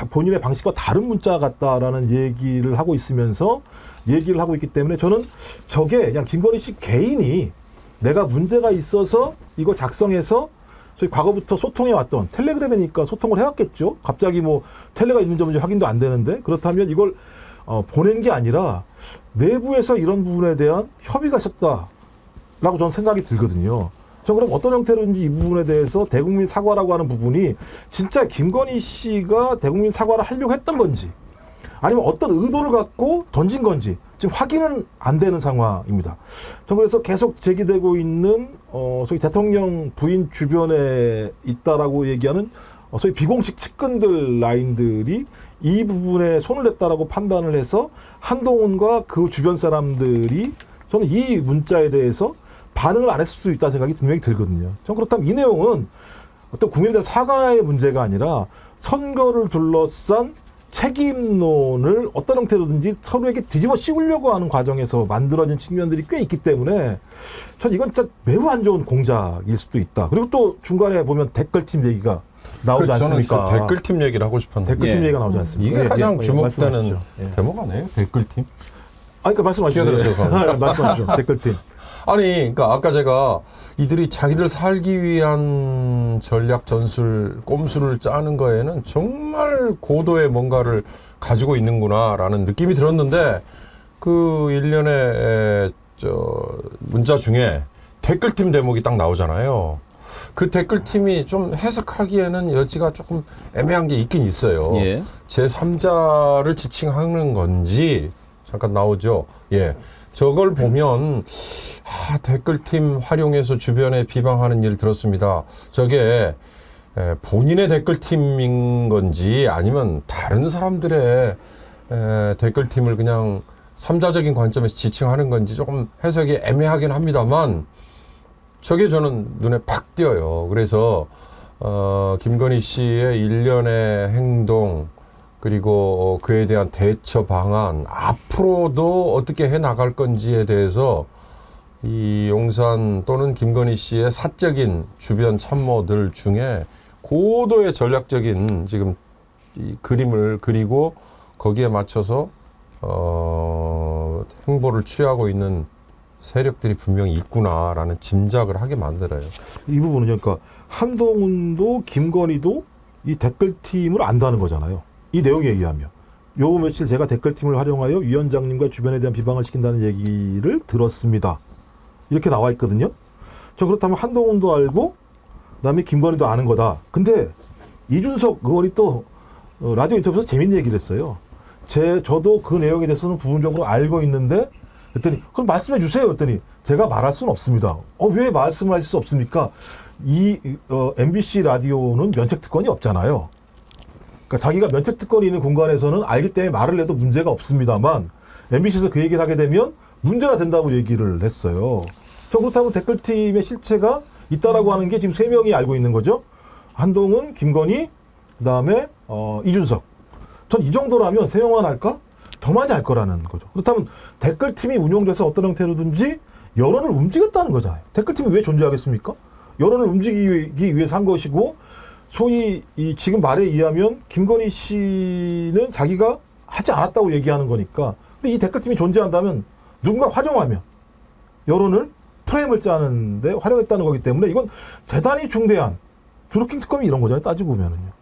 S4: 본인의 방식과 다른 문자 같다라는 얘기를 하고 있으면서 얘기를 하고 있기 때문에 저는 저게 그냥 김건희 씨 개인이 내가 문제가 있어서 이거 작성해서 저희 과거부터 소통해 왔던 텔레그램이니까 소통을 해왔겠죠. 갑자기 뭐 텔레가 있는지 없는지 확인도 안 되는데 그렇다면 이걸 보낸 게 아니라 내부에서 이런 부분에 대한 협의가 있었다라고 저는 생각이 들거든요. 전 그럼 어떤 형태로든지 이 부분에 대해서 대국민 사과라고 하는 부분이 진짜 김건희 씨가 대국민 사과를 하려고 했던 건지 아니면 어떤 의도를 갖고 던진 건지 지금 확인은 안 되는 상황입니다. 전 그래서 계속 제기되고 있는 소위 대통령 부인 주변에 있다라고 얘기하는 소위 비공식 측근들 라인들이 이 부분에 손을 냈다라고 판단을 해서 한동훈과 그 주변 사람들이 저는 이 문자에 대해서 반응을 안 했을 수 있다는 생각이 분명히 들거든요. 전 그렇다면 이 내용은 어떤 국민에 대한 사과의 문제가 아니라 선거를 둘러싼 책임론을 어떤 형태로든지 서로에게 뒤집어 씌우려고 하는 과정에서 만들어진 측면들이 꽤 있기 때문에 전 이건 진짜 매우 안 좋은 공작일 수도 있다. 그리고 또 중간에 보면 댓글팀 얘기가 나오지 않습니까?
S2: 저는 댓글팀 얘기를 하고 싶었는데
S4: 댓글팀 얘기가 나오지 않습니까?
S2: 이게 가장 주목되는
S4: 말씀하시죠.
S2: 대목 아니에요? 댓글팀?
S4: 그러니까 말씀하시죠.
S2: 끼어들어서
S4: 말씀하시죠. 댓글팀.
S2: 아니, 그러니까 아까 제가 이들이 자기들 살기 위한 전략 전술, 꼼수를 짜는 거에는 정말 고도의 뭔가를 가지고 있는구나라는 느낌이 들었는데 그 일련의 문자 중에 댓글팀 대목이 딱 나오잖아요. 그 댓글팀이 좀 해석하기에는 여지가 조금 애매한 게 있긴 있어요.
S1: 예.
S2: 제3자를 지칭하는 건지 잠깐 나오죠. 예. 저걸 보면 댓글팀 활용해서 주변에 비방하는 일 들었습니다. 저게 본인의 댓글팀인 건지 아니면 다른 사람들의 댓글팀을 그냥 3자적인 관점에서 지칭하는 건지 조금 해석이 애매하긴 합니다만 저게 저는 눈에 팍 띄어요. 그래서 김건희 씨의 일련의 행동 그리고 그에 대한 대처 방안 앞으로도 어떻게 해나갈 건지에 대해서 이 용산 또는 김건희 씨의 사적인 주변 참모들 중에 고도의 전략적인 지금 이 그림을 그리고 거기에 맞춰서 행보를 취하고 있는 세력들이 분명히 있구나라는 짐작을 하게 만들어요.
S4: 이 부분은 그러니까 한동훈도 김건희도 이 댓글팀을 안다는 거잖아요. 이 내용에 의하면. 요 며칠 제가 댓글팀을 활용하여 위원장님과 주변에 대한 비방을 시킨다는 얘기를 들었습니다. 이렇게 나와 있거든요. 저 그렇다면 한동훈도 알고 그다음에 김건희도 아는 거다. 근데 이준석 의원이 또 라디오 인터뷰에서 재밌는 얘기를 했어요. 저도 그 내용에 대해서는 부분적으로 알고 있는데 그랬더니 그럼 말씀해 주세요. 그랬더니 제가 말할 수는 없습니다. 왜 말씀할 수 없습니까? 이 MBC 라디오는 면책특권이 없잖아요. 그러니까 자기가 면책특권이 있는 공간에서는 알기 때문에 말을 해도 문제가 없습니다만 MBC에서 그 얘기를 하게 되면 문제가 된다고 얘기를 했어요. 저 그렇다고 댓글팀의 실체가 있다라고 하는 게 지금 3명이 알고 있는 거죠. 한동훈, 김건희, 그다음에 이준석. 전 이 정도라면 3명만 할까? 더 많이 할 거라는 거죠. 그렇다면 댓글팀이 운영돼서 어떤 형태로든지 여론을 움직였다는 거잖아요. 댓글팀이 왜 존재하겠습니까? 여론을 움직이기 위해서 한 것이고 소위 지금 말에 의하면 김건희 씨는 자기가 하지 않았다고 얘기하는 거니까. 근데 이 댓글팀이 존재한다면 누군가 활용하면 여론을 프레임을 짜는데 활용했다는 거기 때문에 이건 대단히 중대한 드루킹 특검이 이런 거잖아요. 따지고 보면은요.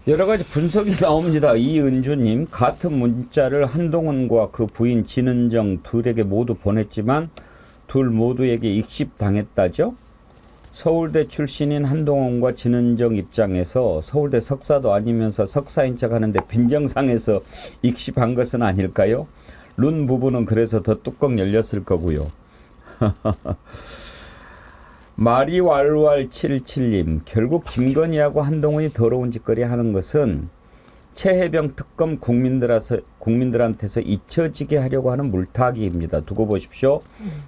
S1: 여러 가지 분석이 나옵니다. 이은주님, 같은 문자를 한동훈과 그 부인 진은정 둘에게 모두 보냈지만 둘 모두에게 익십당했다죠? 서울대 출신인 한동훈과 진은정 입장에서 서울대 석사도 아니면서 석사인 척하는데 빈정상에서 익십한 것은 아닐까요? 룬 부부는 그래서 더 뚜껑 열렸을 거고요. 마리왈왈77님, 결국 김건희하고 한동훈이 더러운 짓거리 하는 것은 최혜병 특검 국민들한테서 잊혀지게 하려고 하는 물타기입니다. 두고 보십시오.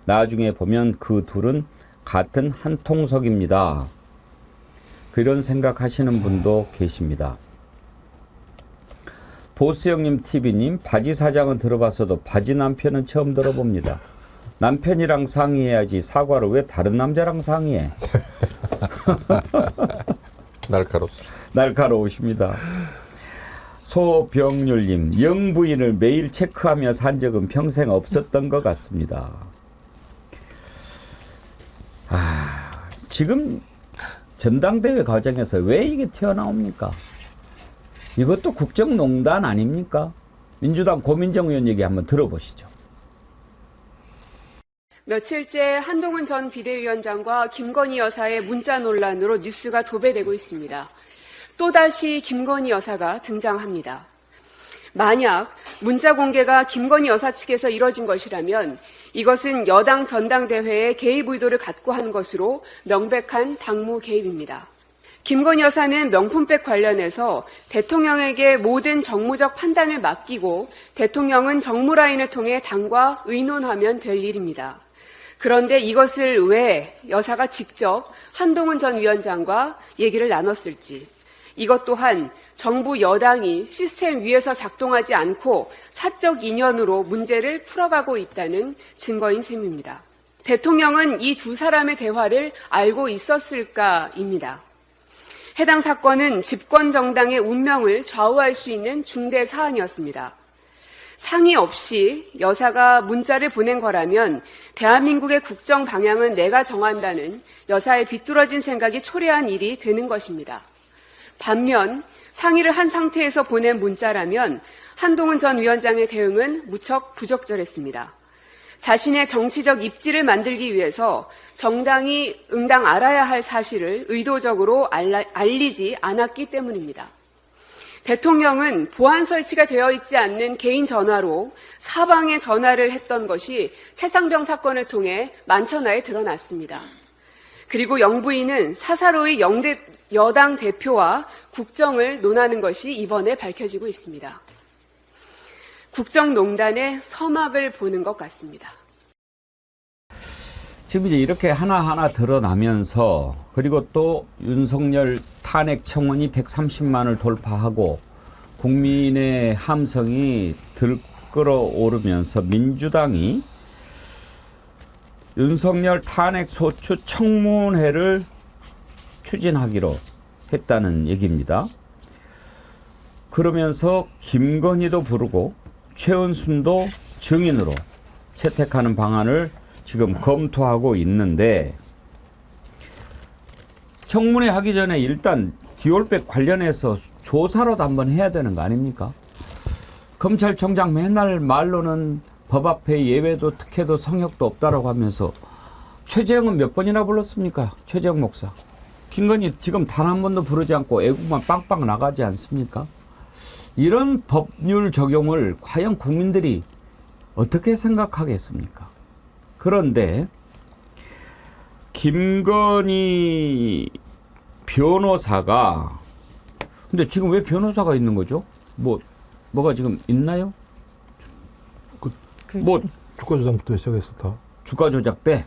S1: 나중에 보면 그 둘은 같은 한 통속입니다. 그런 생각하시는 분도 계십니다. 보스형님 TV님, 바지 사장은 들어봤어도 바지 남편은 처음 들어봅니다. 남편이랑 상의해야지 사과를 왜 다른 남자랑 상의해? 날카로우십니다. 소병률님, 영부인을 매일 체크하며 산 적은 평생 없었던 것 같습니다. 지금 전당대회 과정에서 왜 이게 튀어나옵니까? 이것도 국정농단 아닙니까? 민주당 고민정 의원 얘기 한번 들어보시죠.
S10: 며칠째 한동훈 전 비대위원장과 김건희 여사의 문자 논란으로 뉴스가 도배되고 있습니다. 또다시 김건희 여사가 등장합니다. 만약 문자 공개가 김건희 여사 측에서 이뤄진 것이라면 이것은 여당 전당대회에 개입 의도를 갖고 한 것으로 명백한 당무 개입입니다. 김건희 여사는 명품백 관련해서 대통령에게 모든 정무적 판단을 맡기고 대통령은 정무라인을 통해 당과 의논하면 될 일입니다. 그런데 이것을 왜 여사가 직접 한동훈 전 위원장과 얘기를 나눴을지, 이것 또한 정부 여당이 시스템 위에서 작동하지 않고 사적 인연으로 문제를 풀어가고 있다는 증거인 셈입니다. 대통령은 이 두 사람의 대화를 알고 있었을까입니다. 해당 사건은 집권 정당의 운명을 좌우할 수 있는 중대 사안이었습니다. 상의 없이 여사가 문자를 보낸 거라면 대한민국의 국정 방향은 내가 정한다는 여사의 비뚤어진 생각이 초래한 일이 되는 것입니다. 반면 상의를 한 상태에서 보낸 문자라면 한동훈 전 위원장의 대응은 무척 부적절했습니다. 자신의 정치적 입지를 만들기 위해서 정당이 응당 알아야 할 사실을 의도적으로 알리지 않았기 때문입니다. 대통령은 보안 설치가 되어 있지 않는 개인 전화로 사방에 전화를 했던 것이 최상병 사건을 통해 만천하에 드러났습니다. 그리고 영부인은 사사로이 여당 대표와 국정을 논하는 것이 이번에 밝혀지고 있습니다. 국정농단의 서막을 보는 것 같습니다.
S1: 지금 이제 이렇게 하나하나 드러나면서 그리고 또 윤석열 탄핵 청원이 130만을 돌파하고 국민의 함성이 들끓어오르면서 민주당이 윤석열 탄핵 소추 청문회를 추진하기로 했다는 얘기입니다. 그러면서 김건희도 부르고 최은순도 증인으로 채택하는 방안을 지금 검토하고 있는데 청문회 하기 전에 일단 비올백 관련해서 조사라도 한번 해야 되는 거 아닙니까? 검찰총장 맨날 말로는 법 앞에 예외도 특혜도 성역도 없다라고 하면서 최재형은 몇 번이나 불렀습니까? 최재형 목사. 김건희 지금 단 한 번도 부르지 않고 애국만 빵빵 나가지 않습니까? 이런 법률 적용을 과연 국민들이 어떻게 생각하겠습니까? 그런데 김건희 변호사가 근데 지금 왜 변호사가 있는 거죠? 뭐가 지금 있나요? 뭐
S4: 주가 조작부터 시작했었다.
S1: 주가 조작 때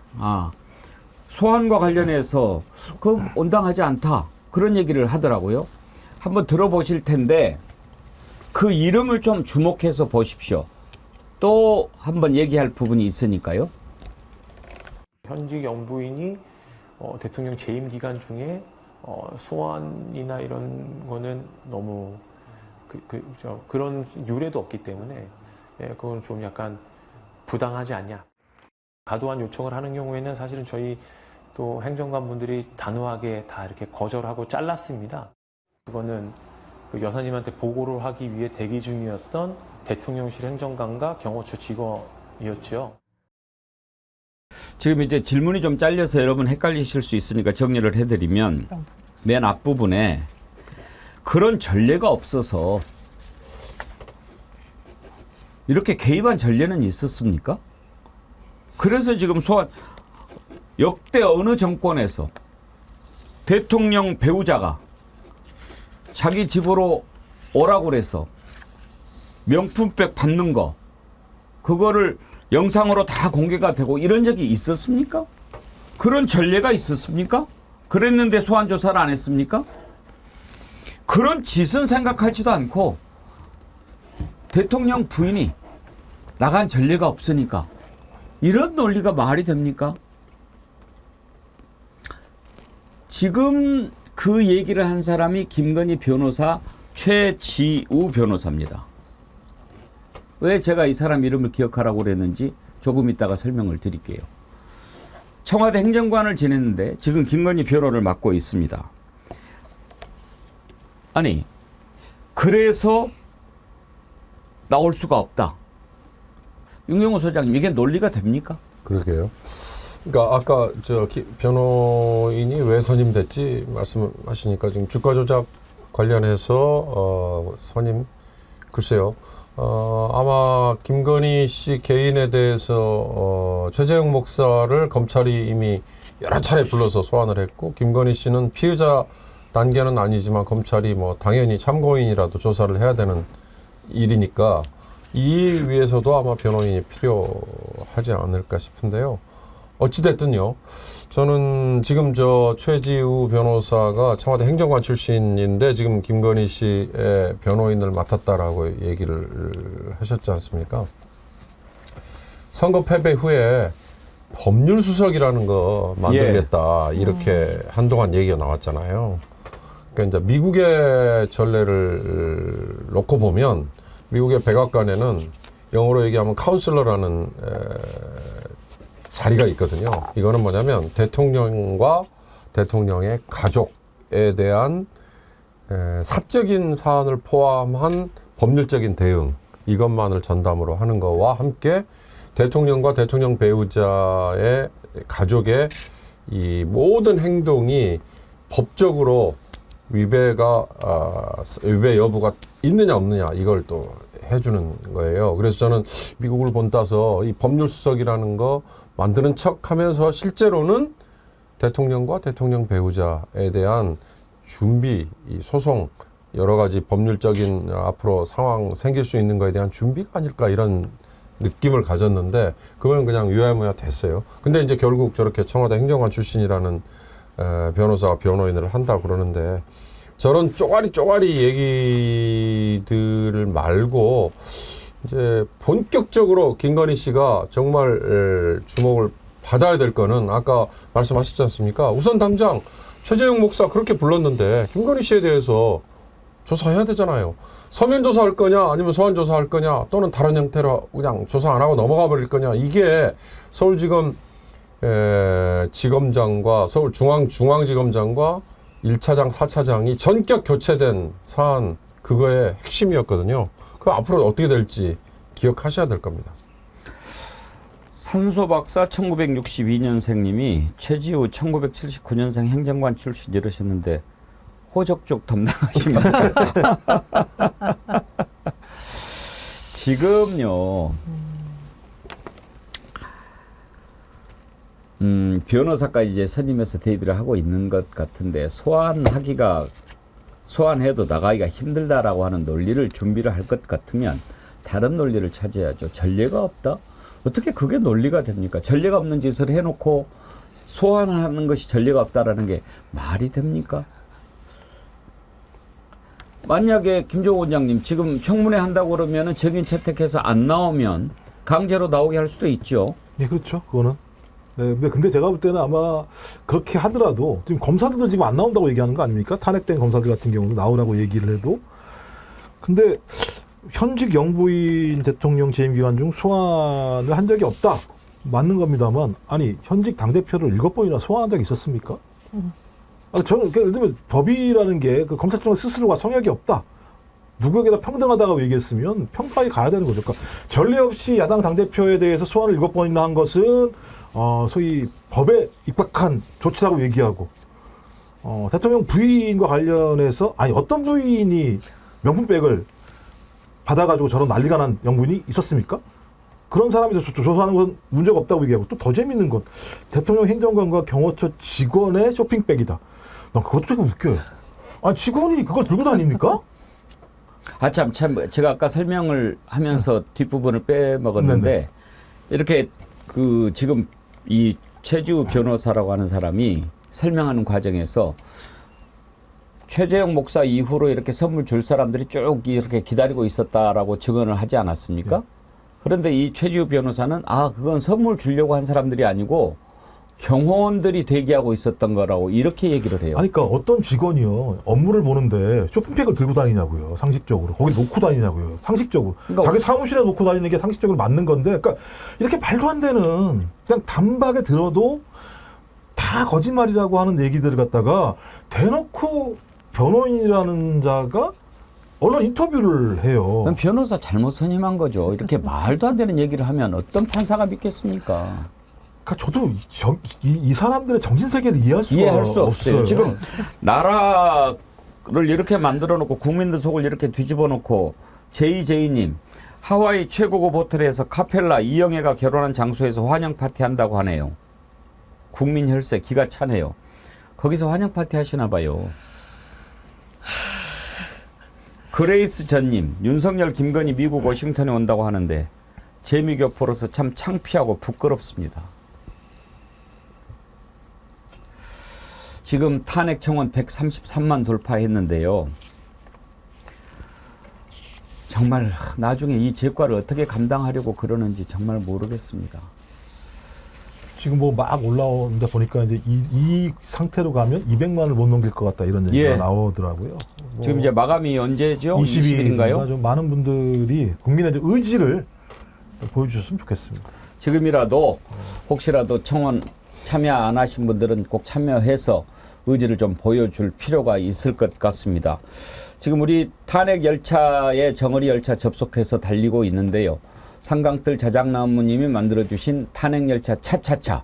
S1: 소환과 관련해서 그 온당하지 않다 그런 얘기를 하더라고요. 한번 들어보실 텐데 그 이름을 좀 주목해서 보십시오. 또 한번 얘기할 부분이 있으니까요.
S11: 현직 영부인이 대통령 재임 기간 중에 소환이나 이런 거는 너무 그런 유례도 없기 때문에 그건 좀 약간 부당하지 않냐. 과도한 요청을 하는 경우에는 사실은 저희 또 행정관분들이 단호하게 다 이렇게 거절하고 잘랐습니다. 그거는 그 여사님한테 보고를 하기 위해 대기 중이었던 대통령실 행정관과 경호처 직원이었죠.
S1: 지금 이제 질문이 좀 잘려서 여러분 헷갈리실 수 있으니까 정리를 해드리면 맨 앞부분에 그런 전례가 없어서 이렇게 개입한 전례는 있었습니까? 그래서 지금 역대 어느 정권에서 대통령 배우자가 자기 집으로 오라고 그래서 명품백 받는 거 그거를 영상으로 다 공개가 되고 이런 적이 있었습니까? 그런 전례가 있었습니까? 그랬는데 소환 조사를 안 했습니까? 그런 짓은 생각하지도 않고 대통령 부인이 나간 전례가 없으니까 이런 논리가 말이 됩니까? 지금 그 얘기를 한 사람이 김건희 변호사 최지우 변호사입니다. 왜 제가 이 사람 이름을 기억하라고 그랬는지 조금 이따가 설명을 드릴게요. 청와대 행정관을 지냈는데 지금 김건희 변호를 맡고 있습니다. 아니, 그래서 나올 수가 없다. 윤경호 소장님, 이게 논리가 됩니까?
S2: 그러게요. 그러니까 아까 변호인이 왜 선임됐지 말씀하시니까 지금 주가 조작 관련해서 선임 글쎄요. 아마 김건희 씨 개인에 대해서 최재형 목사를 검찰이 이미 여러 차례 불러서 소환을 했고 김건희 씨는 피의자 단계는 아니지만 검찰이 뭐 당연히 참고인이라도 조사를 해야 되는 일이니까 이 위해서도 아마 변호인이 필요하지 않을까 싶은데요. 어찌됐든요. 저는 지금 최지우 변호사가 청와대 행정관 출신인데 지금 김건희 씨의 변호인을 맡았다라고 얘기를 하셨지 않습니까? 선거 패배 후에 법률수석이라는 거 만들겠다. 이렇게 한동안 얘기가 나왔잖아요. 그러니까 이제 미국의 전례를 놓고 보면 미국의 백악관에는 영어로 얘기하면 카운슬러라는 자리가 있거든요. 이거는 뭐냐면 대통령과 대통령의 가족에 대한 사적인 사안을 포함한 법률적인 대응 이것만을 전담으로 하는 거와 함께 대통령과 대통령 배우자의 가족의 이 모든 행동이 법적으로 위배 여부가 있느냐 없느냐 이걸 또 해주는 거예요. 그래서 저는 미국을 본따서 이 법률수석이라는 거 만드는 척하면서 실제로는 대통령과 대통령 배우자에 대한 준비, 이 소송 여러 가지 법률적인 앞으로 상황 생길 수 있는 거에 대한 준비가 아닐까 이런 느낌을 가졌는데 그건 그냥 유야무야 됐어요. 근데 이제 결국 저렇게 청와대 행정관 출신이라는 변호사가 변호인을 한다 그러는데 저런 쪼가리 얘기들을 말고 이제 본격적으로 김건희 씨가 정말 주목을 받아야 될 거는 아까 말씀하셨지 않습니까? 우선 당장 최재형 목사 그렇게 불렀는데 김건희 씨에 대해서 조사해야 되잖아요. 서면 조사할 거냐 아니면 소환 조사할 거냐 또는 다른 형태로 그냥 조사 안 하고 넘어가 버릴 거냐 이게 서울지검 지검장과 서울중앙지검장과 1차장, 4차장이 전격 교체된 사안 그거의 핵심이었거든요. 그 앞으로 어떻게 될지 기억하셔야 될 겁니다.
S1: 산소 박사 1962년생님이 최지우 1979년생 행정관 출신 이러셨는데 호적 쪽 담당하십니까? 지금요. 변호사까지 이제 선임해서 대비를 하고 있는 것 같은데 소환해도 나가기가 힘들다라고 하는 논리를 준비를 할 것 같으면 다른 논리를 찾아야죠. 전례가 없다? 어떻게 그게 논리가 됩니까? 전례가 없는 짓을 해놓고 소환하는 것이 전례가 없다라는 게 말이 됩니까? 만약에 김종호 원장님 지금 청문회 한다고 그러면은 증인 채택해서 안 나오면 강제로 나오게 할 수도 있죠.
S4: 네, 그렇죠. 그거는. 네, 근데 제가 볼 때는 아마 그렇게 하더라도 지금 검사들도 지금 안 나온다고 얘기하는 거 아닙니까? 탄핵된 검사들 같은 경우는 나오라고 얘기를 해도. 근데 현직 영부인 대통령 재임 기간 중 소환을 한 적이 없다. 맞는 겁니다만, 아니 현직 당대표를 7번이나 소환한 적이 있었습니까? 저는 예를 들면 법이라는 게 그 검찰청 스스로가 성역이 없다. 누구에게나 평등하다고 얘기했으면 평등하게 가야 되는 거죠. 그러니까 전례 없이 야당 당대표에 대해서 소환을 7번이나 한 것은 소위 법에 입각한 조치라고 얘기하고, 대통령 부인과 관련해서 아니 어떤 부인이 명품백을 받아가지고 저런 난리가 난 영부인이 있었습니까? 그런 사람이 조사하는 건 문제가 없다고 얘기하고, 또 더 재밌는 건 대통령 행정관과 경호처 직원의 쇼핑백이다. 난 그것도 좀 웃겨요. 아니 직원이 그걸 들고 다닙니까?
S1: 참 제가 아까 설명을 하면서 뒷부분을 빼먹었는데
S4: 네네.
S1: 이렇게 그 지금 이 최지우 변호사라고 하는 사람이 설명하는 과정에서 최재형 목사 이후로 이렇게 선물 줄 사람들이 쭉 이렇게 기다리고 있었다라고 증언을 하지 않았습니까?
S4: 네.
S1: 그런데 이 최지우 변호사는 그건 선물 주려고 한 사람들이 아니고 경호원들이 대기하고 있었던 거라고 이렇게 얘기를 해요.
S4: 아니, 그러니까 어떤 직원이요 업무를 보는데 쇼핑백을 들고 다니냐고요. 상식적으로 거기 놓고 다니냐고요. 상식적으로
S1: 그러니까
S4: 자기 사무실에 놓고 다니는 게 상식적으로 맞는 건데, 그러니까 이렇게 말도 안 되는 그냥 단박에 들어도 다 거짓말이라고 하는 얘기들을 갖다가 대놓고 변호인이라는 자가 언론 인터뷰를 해요.
S1: 그럼 변호사 잘못 선임한 거죠. 이렇게 말도 안 되는 얘기를 하면 어떤 판사가 믿겠습니까?
S4: 그러니까 저도 이 사람들의 정신세계를 이해할 수 없어요.
S1: 지금 나라를 이렇게 만들어 놓고 국민들 속을 이렇게 뒤집어 놓고 제이제이님 하와이 최고급 호텔에서 카펠라 이영애가 결혼한 장소에서 환영 파티 한다고 하네요. 국민 혈세 기가 차네요. 거기서 환영 파티 하시나 봐요. 그레이스 전님 윤석열 김건희 미국 워싱턴에 온다고 하는데 재미교포로서 참 창피하고 부끄럽습니다. 지금 탄핵 청원 133만 돌파했는데요. 정말 나중에 이 재과를 어떻게 감당하려고 그러는지 정말 모르겠습니다.
S4: 지금 뭐 막 올라오는데 보니까 이제 이 상태로 가면 200만을 못 넘길 것 같다 이런 얘기가 나오더라고요. 뭐
S1: 지금 이제 마감이 언제죠?
S4: 20일인가요? 좀 많은 분들이 국민의 좀 의지를 보여주셨으면 좋겠습니다.
S1: 지금이라도 혹시라도 청원 참여 안 하신 분들은 꼭 참여해서 의지를 좀 보여줄 필요가 있을 것 같습니다. 지금 우리 탄핵 열차에 정어리 열차 접속해서 달리고 있는데요. 상강뜰 자작나무님이 만들어주신 탄핵열차 차차차,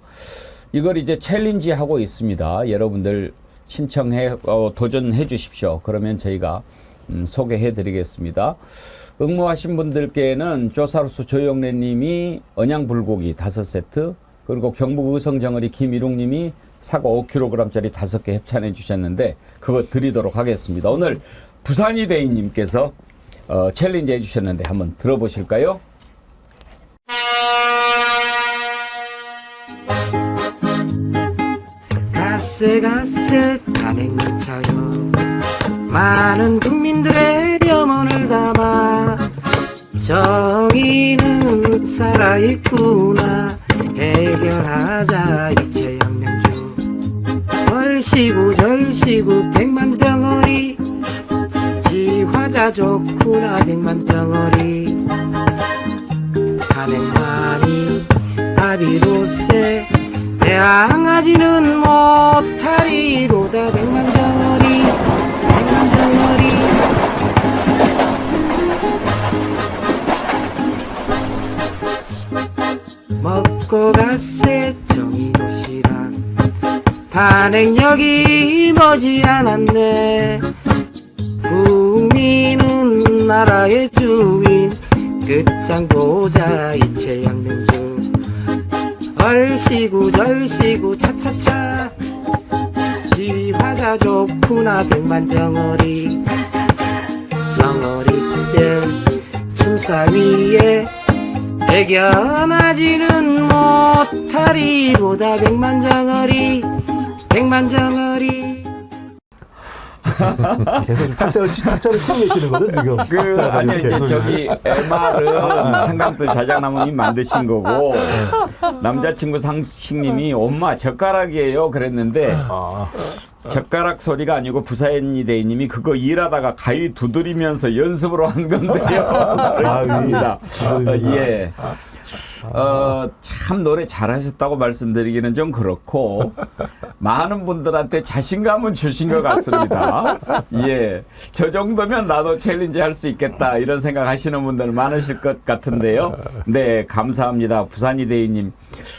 S1: 이걸 이제 챌린지 하고 있습니다. 여러분들 신청해 도전해 주십시오. 그러면 저희가 소개해 드리겠습니다. 응모하신 분들께는 조사로스 조영래님이 언양불고기 5세트, 그리고 경북 의성정어리 김일웅님이 사과 5kg짜리 5개 협찬해 주셨는데 그거 드리도록 하겠습니다. 오늘 부산이대인님께서 챌린지 해주셨는데 한번 들어보실까요?
S12: 가세 탄핵열차요, 많은 국민들의 염원을 담아 정의는 살아있구나, 해결하자 이체 혁명주. 절시구 백만정어리, 지화자 좋구나 백만정어리. 탄핵만이 답이로세, 대항하지는 못하리로다 백만정어리. 산행역이 머지않았네. 국민은 나라의 주인 끝장 보자 이체 양명주. 얼씨구 절씨구 차차차 지화자 좋구나 백만정어리. 정어리 때 춤사위에 백연하지는 못하리로다 백만정어리 백만정어리.
S4: 계속 좀 탁자를 치고 계시는 거죠 지금? 탁자가
S1: 아니
S4: 이렇게.
S1: 저기 MR은 상강들 자작나무님이 만드신 거고 남자친구 상식님이 엄마 젓가락이에요 그랬는데 젓가락 소리가 아니고 부사연이대님이 그거 일하다가 가위 두드리면서 연습으로 한 건데요. 그렇습니다. 예. 참 노래 잘하셨다고 말씀드리기는 좀 그렇고 많은 분들한테 자신감은 주신 것 같습니다. 예, 저 정도면 나도 챌린지 할 수 있겠다 이런 생각하시는 분들 많으실 것 같은데요. 네, 감사합니다. 부산이대희님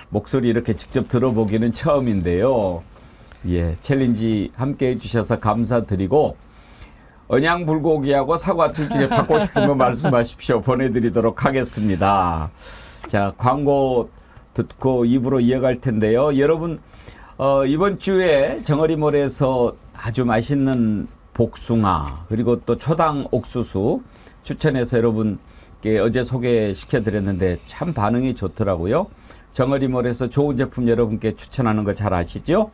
S1: 목소리 이렇게 직접 들어보기는 처음인데요. 예, 챌린지 함께 해주셔서 감사드리고 언양불고기하고 사과 둘 중에 받고 싶은 거 말씀하십시오. 보내드리도록 하겠습니다. 자, 광고 듣고 입으로 이어갈 텐데요. 여러분, 이번 주에 정어리몰에서 아주 맛있는 복숭아 그리고 또 초당 옥수수 추천해서 여러분께 어제 소개시켜 드렸는데 참 반응이 좋더라고요. 정어리몰에서 좋은 제품 여러분께 추천하는 거 잘 아시죠?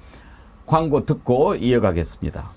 S1: 광고 듣고 이어가겠습니다.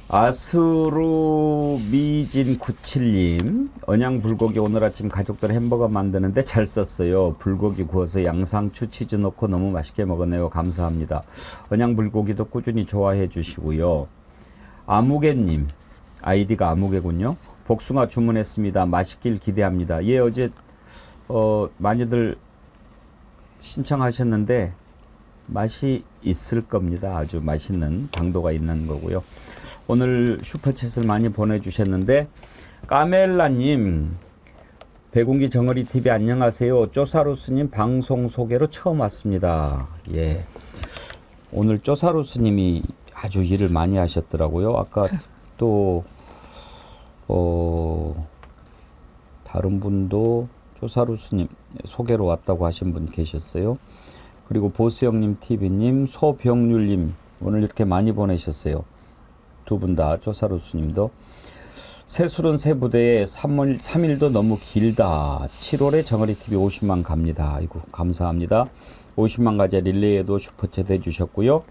S1: 아스루미진97님 언양불고기 오늘 아침 가족들 햄버거 만드는데 잘 썼어요. 불고기 구워서 양상추 치즈 넣고 너무 맛있게 먹었네요. 감사합니다. 언양불고기도 꾸준히 좋아해 주시고요. 아무개님 아이디가 아무개군요. 복숭아 주문했습니다. 맛있길 기대합니다. 예, 어제 많이들 신청하셨는데 맛이 있을 겁니다. 아주 맛있는 당도가 있는 거고요. 오늘 슈퍼챗을 많이 보내주셨는데 까멜라님 배군기 정어리TV 안녕하세요. 쪼사루스님 방송 소개로 처음 왔습니다. 예, 오늘 쪼사루스님이 아주 일을 많이 하셨더라고요. 아까 또 다른 분도 쪼사루스님 소개로 왔다고 하신 분 계셨어요. 그리고 보스형님 TV님 소병률님 오늘 이렇게 많이 보내셨어요. 두 분 다 조사루스님도 새술은 새 부대에 3일도 너무 길다. 7월에 정어리TV 50만 갑니다. 아이고 감사합니다. 50만 가자 릴레이에도 슈퍼챗 해주셨고요.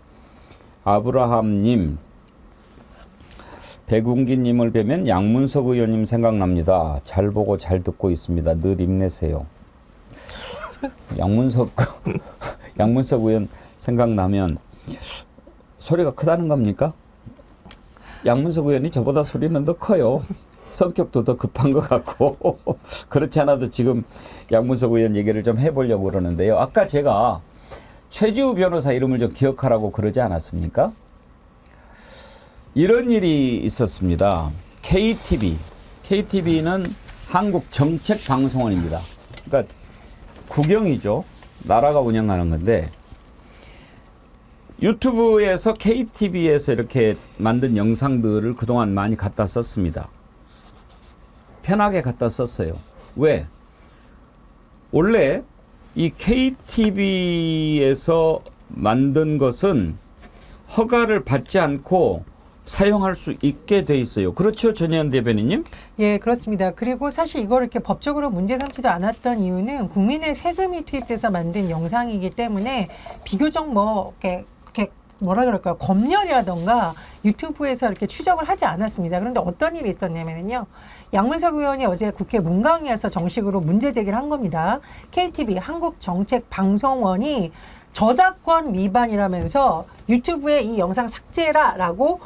S1: 아브라함님 백운기님을 뵈면 양문석 의원님 생각납니다. 잘 보고 잘 듣고 있습니다. 늘 힘내세요. 양문석 의원 생각나면 소리가 크다는 겁니까? 양문석 의원이 저보다 소리는 더 커요. 성격도 더 급한 것 같고 그렇지 않아도 지금 양문석 의원 얘기를 좀 해보려고 그러는데요. 아까 제가 최지우 변호사 이름을 좀 기억하라고 그러지 않았습니까? 이런 일이 있었습니다. KTV는 한국정책방송원입니다. 그러니까 국영이죠. 나라가 운영하는 건데 유튜브에서 KTV에서 이렇게 만든 영상들을 그동안 많이 갖다 썼습니다. 편하게 갖다 썼어요. 왜? 원래 이 KTV에서 만든 것은 허가를 받지 않고 사용할 수 있게 돼 있어요. 그렇죠, 전혜연 대변인님?
S5: 예, 그렇습니다. 그리고 사실 이걸 이렇게 법적으로 문제 삼지도 않았던 이유는 국민의 세금이 투입돼서 만든 영상이기 때문에 비교적 뭐 이렇게 뭐라 그럴까요? 검열이라던가 유튜브에서 이렇게 추적을 하지 않았습니다. 그런데 어떤 일이 있었냐면요. 양문석 의원이 어제 국회 문광위에서 정식으로 문제 제기를 한 겁니다. KTV 한국정책방송원이 저작권 위반이라면서 유튜브에 이 영상 삭제라라고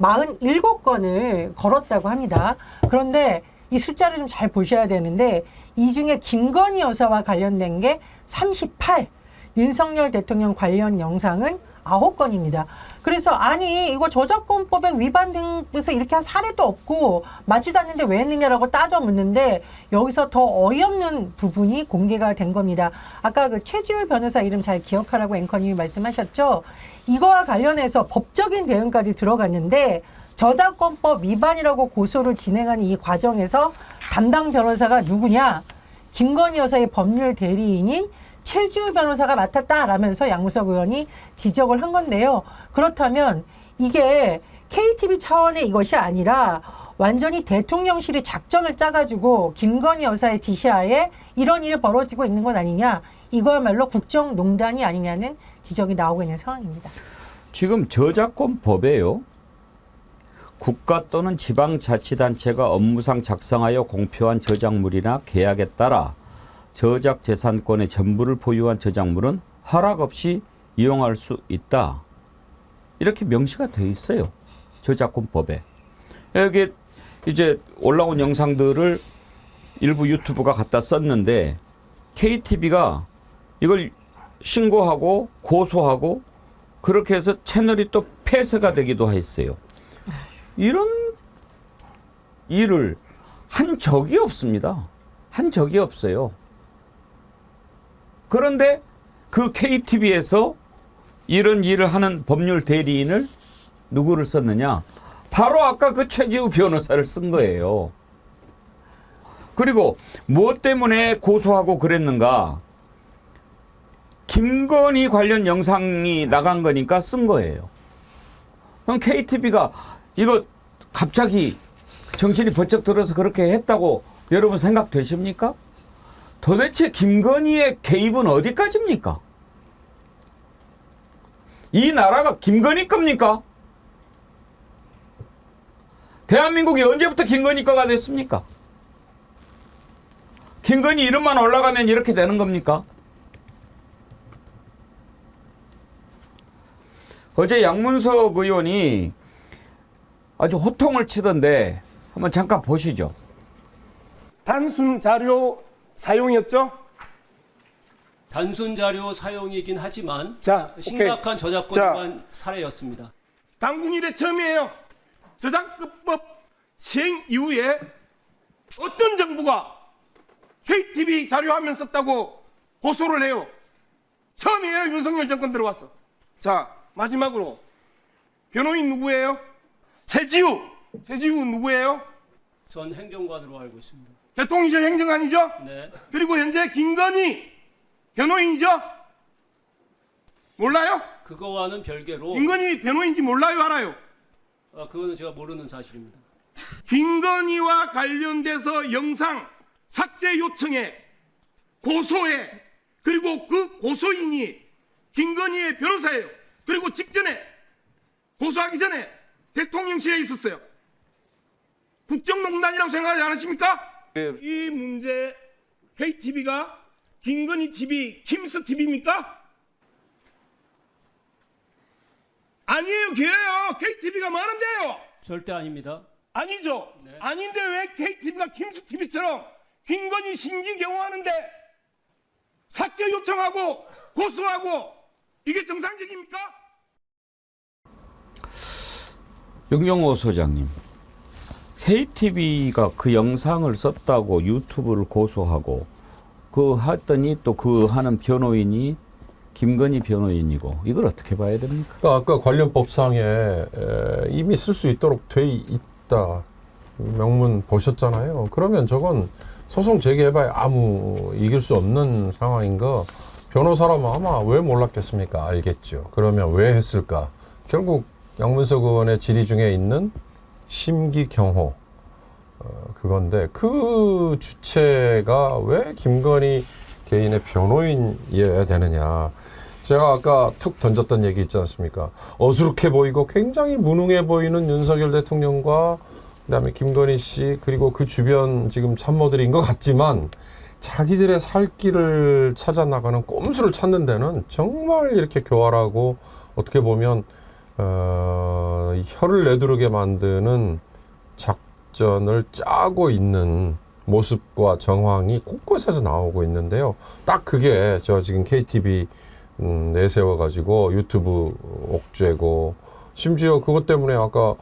S5: 47건을 걸었다고 합니다. 그런데 이 숫자를 좀 잘 보셔야 되는데 이 중에 김건희 여사와 관련된 게 38, 윤석열 대통령 관련 영상은 9건입니다. 그래서 아니 이거 저작권법에 위반돼서 이렇게 한 사례도 없고 맞지도 않는데 왜 했느냐라고 따져 묻는데 여기서 더 어이없는 부분이 공개가 된 겁니다. 아까 그 최지우 변호사 이름 잘 기억하라고 앵커님이 말씀하셨죠. 이거와 관련해서 법적인 대응까지 들어갔는데 저작권법 위반이라고 고소를 진행하는 이 과정에서 담당 변호사가 누구냐? 김건희 여사의 법률 대리인인 최지우 변호사가 맡았다라면서 양문석 의원이 지적을 한 건데요. 그렇다면 이게 KTV 차원의 이것이 아니라 완전히 대통령실이 작전을 짜가지고 김건희 여사의 지시하에 이런 일이 벌어지고 있는 건 아니냐. 이거야말로 국정농단이 아니냐는 지적이 나오고 있는 상황입니다.
S1: 지금 저작권법에요. 국가 또는 지방자치단체가 업무상 작성하여 공표한 저작물이나 계약에 따라 저작 재산권의 전부를 보유한 저작물은 허락 없이 이용할 수 있다. 이렇게 명시가 돼 있어요. 저작권법에. 여기 이제 올라온 영상들을 일부 유튜브가 갖다 썼는데 KTV가 이걸 신고하고 고소하고 그렇게 해서 채널이 또 폐쇄가 되기도 했어요. 이런 일을 한 적이 없습니다. 한 적이 없어요. 그런데 그 KTV에서 이런 일을 하는 법률 대리인을 누구를 썼느냐? 바로 아까 그 최지우 변호사를 쓴 거예요. 그리고 무엇 때문에 고소하고 그랬는가? 김건희 관련 영상이 나간 거니까 쓴 거예요. 그럼 KTV가 이거 갑자기 정신이 번쩍 들어서 그렇게 했다고 여러분 생각되십니까? 도대체 김건희의 개입은 어디까지입니까? 이 나라가 김건희 겁니까? 대한민국이 언제부터 김건희 거가 됐습니까? 김건희 이름만 올라가면 이렇게 되는 겁니까? 어제 양문석 의원이 아주 호통을 치던데 한번 잠깐 보시죠.
S13: 단순 자료 사용이었죠?
S14: 단순 자료 사용이긴 하지만
S13: 자,
S14: 심각한
S13: 오케이.
S14: 저작권
S13: 자,
S14: 위반 사례였습니다.
S13: 당군 이래 처음이에요. 저작권법 시행 이후에 어떤 정부가 KTV 자료화면 썼다고 고소를 해요. 처음이에요. 윤석열 정권 들어왔어. 자, 마지막으로 변호인 누구예요? 최지우 누구예요?
S14: 전 행정관으로 알고 있습니다.
S13: 대통령실 행정관이죠?
S14: 네.
S13: 그리고 현재 김건희 변호인이죠? 몰라요?
S14: 그거와는 별개로
S13: 김건희 변호인지 몰라요? 알아요?
S14: 그거는 제가 모르는 사실입니다.
S13: 김건희와 관련돼서 영상 삭제 요청에 고소해 그리고 그 고소인이 김건희의 변호사예요. 그리고 직전에 고소하기 전에 대통령실에 있었어요. 국정농단이라고 생각하지 않으십니까? 이 문제 KTV가 김건희 TV, 김스 TV입니까? 아니에요, 기회예요. KTV가 많은데요.
S14: 절대 아닙니다.
S13: 아니죠.
S14: 네.
S13: 아닌데 왜 KTV가 김스 TV처럼 김건희 신기 경호하는데 삭제 요청하고 고소하고 이게 정상적입니까?
S1: 윤경호 소장님, KTV가 그 영상을 썼다고 유튜브를 고소하고 그 했더니 또 그 하는 변호인이 김건희 변호인이고 이걸 어떻게 봐야 됩니까?
S2: 아까 관련 법상에 이미 쓸 수 있도록 돼 있다 명문 보셨잖아요. 그러면 저건 소송 제기해봐야 아무 이길 수 없는 상황인 거 변호사라면 아마 왜 몰랐겠습니까? 알겠죠. 그러면 왜 했을까? 결국 양문석 의원의 질의 중에 있는 심기경호 그건데 그 주체가 왜 김건희 개인의 변호인이어야 되느냐. 제가 아까 툭 던졌던 얘기 있지 않습니까? 어수룩해 보이고 굉장히 무능해 보이는 윤석열 대통령과 그다음에 김건희 씨 그리고 그 주변 지금 참모들인 것 같지만 자기들의 살 길을 찾아 나가는 꼼수를 찾는 데는 정말 이렇게 교활하고 어떻게 보면 혀를 내두르게 만드는 작전을 짜고 있는 모습과 정황이 곳곳에서 나오고 있는데요. 딱 그게 저 지금 KTV 내세워가지고 유튜브 옥죄고 심지어 그것 때문에 아까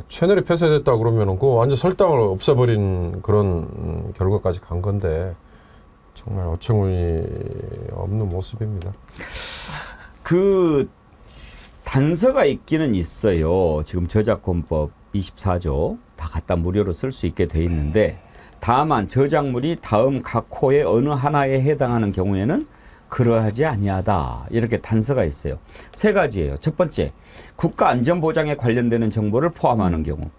S2: 채널이 폐쇄됐다 그러면은 그 완전 설탕을 없애버린 그런 결과까지 간 건데 정말 어처구니 없는 모습입니다.
S1: 그 단서가 있기는 있어요. 지금 저작권법 24조 다 갖다 무료로 쓸 수 있게 돼 있는데 다만 저작물이 다음 각 호의 어느 하나에 해당하는 경우에는 그러하지 아니하다. 이렇게 단서가 있어요. 세 가지예요. 첫 번째, 국가안전보장에 관련되는 정보를 포함하는 경우.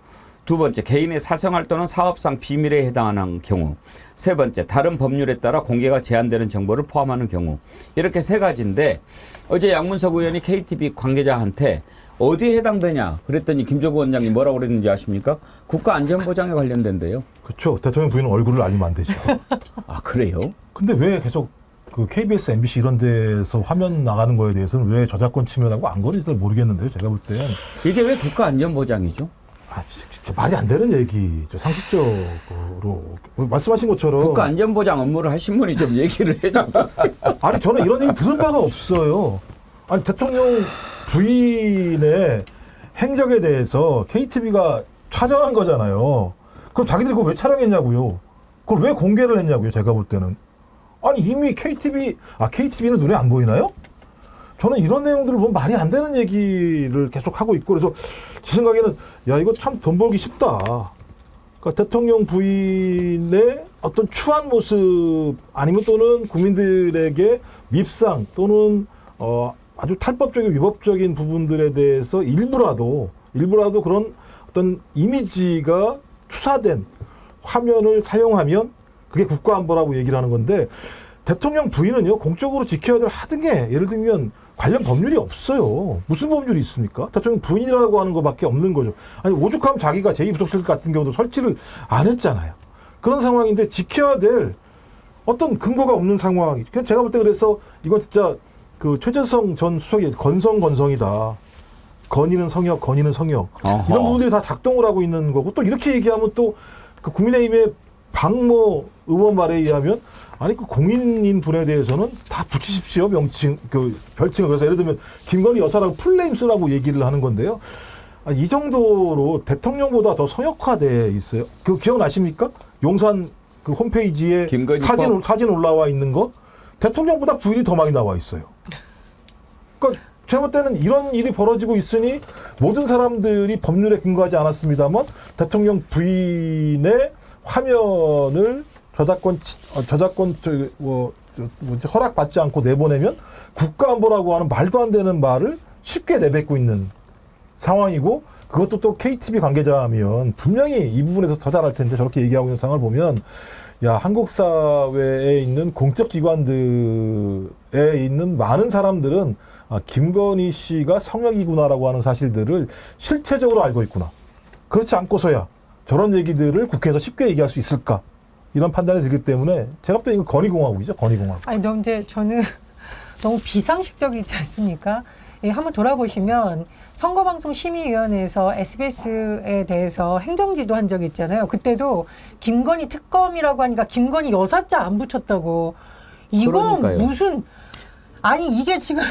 S1: 두 번째, 개인의 사생활 또는 사업상 비밀에 해당하는 경우. 세 번째, 다른 법률에 따라 공개가 제한되는 정보를 포함하는 경우. 이렇게 세 가지인데 어제 양문석 의원이 KTV 관계자한테 어디에 해당되냐 그랬더니 김종국 원장님 뭐라고 그랬는지 아십니까? 국가안전보장에 관련된대요.
S4: 그렇죠. 대통령 부인은 얼굴을 알리면 안 되죠.
S1: 아, 그래요?
S4: 근데 왜 계속 그 KBS, MBC 이런 데서 화면 나가는 거에 대해서는 왜 저작권 침해라고 안 거는지 모르겠는데요. 제가 볼 땐.
S1: 이게 왜 국가안전보장이죠?
S4: 아, 진짜 말이 안 되는 얘기죠. 상식적으로. 말씀하신 것처럼.
S1: 국가안전보장 업무를 하신 분이 좀 얘기를 해주세요.
S4: 아니, 저는 이런 얘기 들은 바가 없어요. 아니, 대통령 부인의 행적에 대해서 KTV가 촬영한 거잖아요. 그럼 자기들이 그걸 왜 촬영했냐고요. 그걸 왜 공개를 했냐고요. 제가 볼 때는. 아니, 이미 KTV는 눈에 안 보이나요? 저는 이런 내용들을 보면 말이 안 되는 얘기를 계속 하고 있고, 그래서 제 생각에는, 야, 이거 참 돈 벌기 쉽다. 그러니까 대통령 부인의 어떤 추한 모습, 아니면 또는 국민들에게 밉상, 또는, 아주 탈법적인 위법적인 부분들에 대해서 일부라도 그런 어떤 이미지가 투사된 화면을 사용하면 그게 국가안보라고 얘기를 하는 건데, 대통령 부인은요, 공적으로 지켜야 될 하등에 예를 들면 관련 법률이 없어요. 무슨 법률이 있습니까? 대통령 부인이라고 하는 것밖에 없는 거죠. 아니, 오죽하면 자기가 제2부속실 같은 경우도 설치를 안 했잖아요. 그런 상황인데 지켜야 될 어떤 근거가 없는 상황이. 제가 볼 때 그래서 이건 진짜 그 최재성 전 수석이 건성이다. 건의는 성역.
S1: 어허.
S4: 이런 부분들이 다 작동을 하고 있는 거고, 또 이렇게 얘기하면 또 그 국민의힘의 박모 의원 말에 의하면, 아니, 그 공인인 분에 대해서는 다 붙이십시오. 명칭, 그 별칭을. 그래서 예를 들면 김건희 여사라고 풀네임 쓰라고 얘기를 하는 건데요. 아니, 이 정도로 대통령보다 더 성역화돼 있어요. 그 기억나십니까? 용산 그 홈페이지에 사진 올라와 있는 거, 대통령보다 부인이 더 많이 나와 있어요. 그러니까 제가 볼 때는 이런 일이 벌어지고 있으니 모든 사람들이 법률에 근거하지 않았습니다만 대통령 부인의 화면을 저작권 허락받지 않고 내보내면 국가안보라고 하는 말도 안 되는 말을 쉽게 내뱉고 있는 상황이고, 그것도 또 KTV 관계자면 분명히 이 부분에서 더 잘할 텐데 저렇게 얘기하고 있는 상황을 보면, 야, 한국 사회에 있는 공적 기관들에 있는 많은 사람들은 김건희 씨가 성역이구나라고 하는 사실들을 실체적으로 알고 있구나. 그렇지 않고서야 저런 얘기들을 국회에서 쉽게 얘기할 수 있을까? 이런 판단이 들기 때문에 제가 볼 때 이거 건의공화국이죠. 건의공화국.
S5: 아니, 너무 저는 너무 비상식적이지 않습니까? 예, 한번 돌아보시면 선거방송심의위원회에서 SBS에 대해서 행정지도 한 적이 있잖아요. 그때도 김건희 특검이라고 하니까 김건희 여사자 안 붙였다고. 이건
S1: 그러니까요.
S5: 무슨, 아니, 이게 지금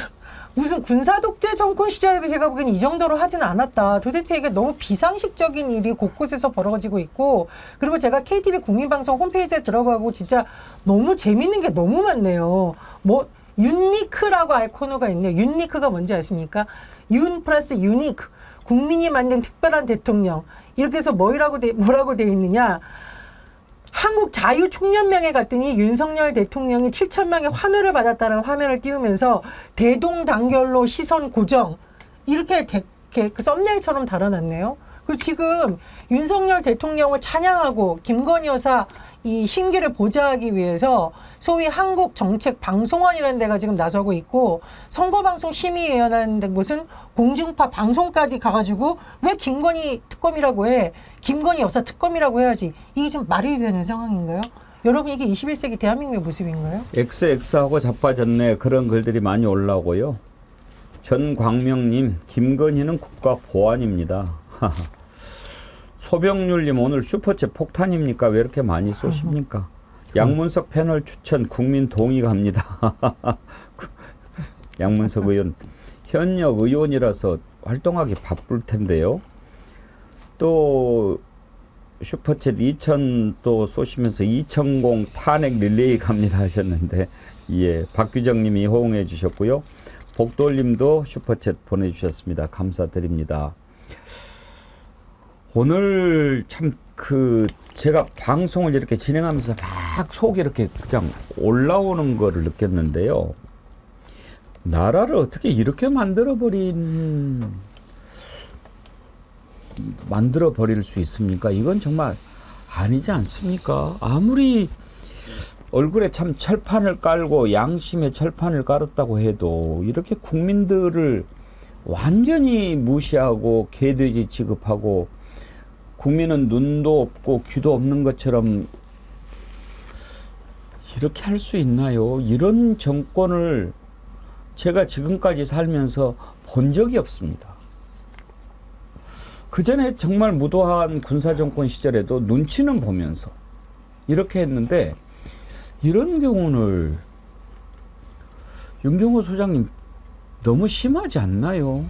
S5: 무슨 군사독재 정권 시절에 제가 보기엔 이 정도로 하진 않았다. 도대체 이게 너무 비상식적인 일이 곳곳에서 벌어지고 있고, 그리고 제가 KTV 국민방송 홈페이지에 들어가고 진짜 너무 재밌는 게 너무 많네요. 뭐 윤니크라고 아이코너가 있네요. 윤니크가 뭔지 아십니까? 윤 플러스 유니크. 국민이 만든 특별한 대통령. 이렇게 해서 뭐라고 돼 있느냐. 한국 자유총연맹에 갔더니 윤석열 대통령이 7천명의 환호를 받았다는 화면을 띄우면서 대동단결로 시선 고정. 이렇게 그 썸네일처럼 달아놨네요. 그리고 지금 윤석열 대통령을 찬양하고 김건희 여사 이 심기를 보좌하기 위해서 소위 한국정책방송원이라는 데가 지금 나서고 있고 선거방송심의위원회라는 데 무슨 공중파 방송까지 가가지고 왜 김건희 특검이라고 해? 김건희 여사 특검이라고 해야지. 이게 좀 말이 되는 상황인가요? 여러분 이게 21세기 대한민국의 모습인가요?
S1: XX하고 자빠졌네. 그런 글들이 많이 올라오고요. 전광명님, 김건희는 국가보안입니다. 소병률님, 오늘 슈퍼챗 폭탄입니까? 왜 이렇게 많이 쏘십니까? 양문석 패널 추천 국민 동의 갑니다. 양문석 의원, 현역 의원이라서 활동하기 바쁠 텐데요. 또 슈퍼챗 2천 또 쏘시면서 2천공 탄핵 릴레이 갑니다 하셨는데, 예, 박규정님이 호응해 주셨고요. 복돌님도 슈퍼챗 보내주셨습니다. 감사드립니다. 오늘 참 제가 방송을 이렇게 진행하면서 막 속이 이렇게 그냥 올라오는 거를 느꼈는데요. 나라를 어떻게 이렇게 만들어 버릴 수 있습니까? 이건 정말 아니지 않습니까? 아무리 얼굴에 참 철판을 깔고 양심의 철판을 깔았다고 해도 이렇게 국민들을 완전히 무시하고 개돼지 취급하고 국민은 눈도 없고 귀도 없는 것처럼 이렇게 할 수 있나요? 이런 정권을 제가 지금까지 살면서 본 적이 없습니다. 그전에 정말 무도한 군사정권 시절에도 눈치는 보면서 이렇게 했는데 이런 경우는 윤경호 소장님 너무 심하지 않나요?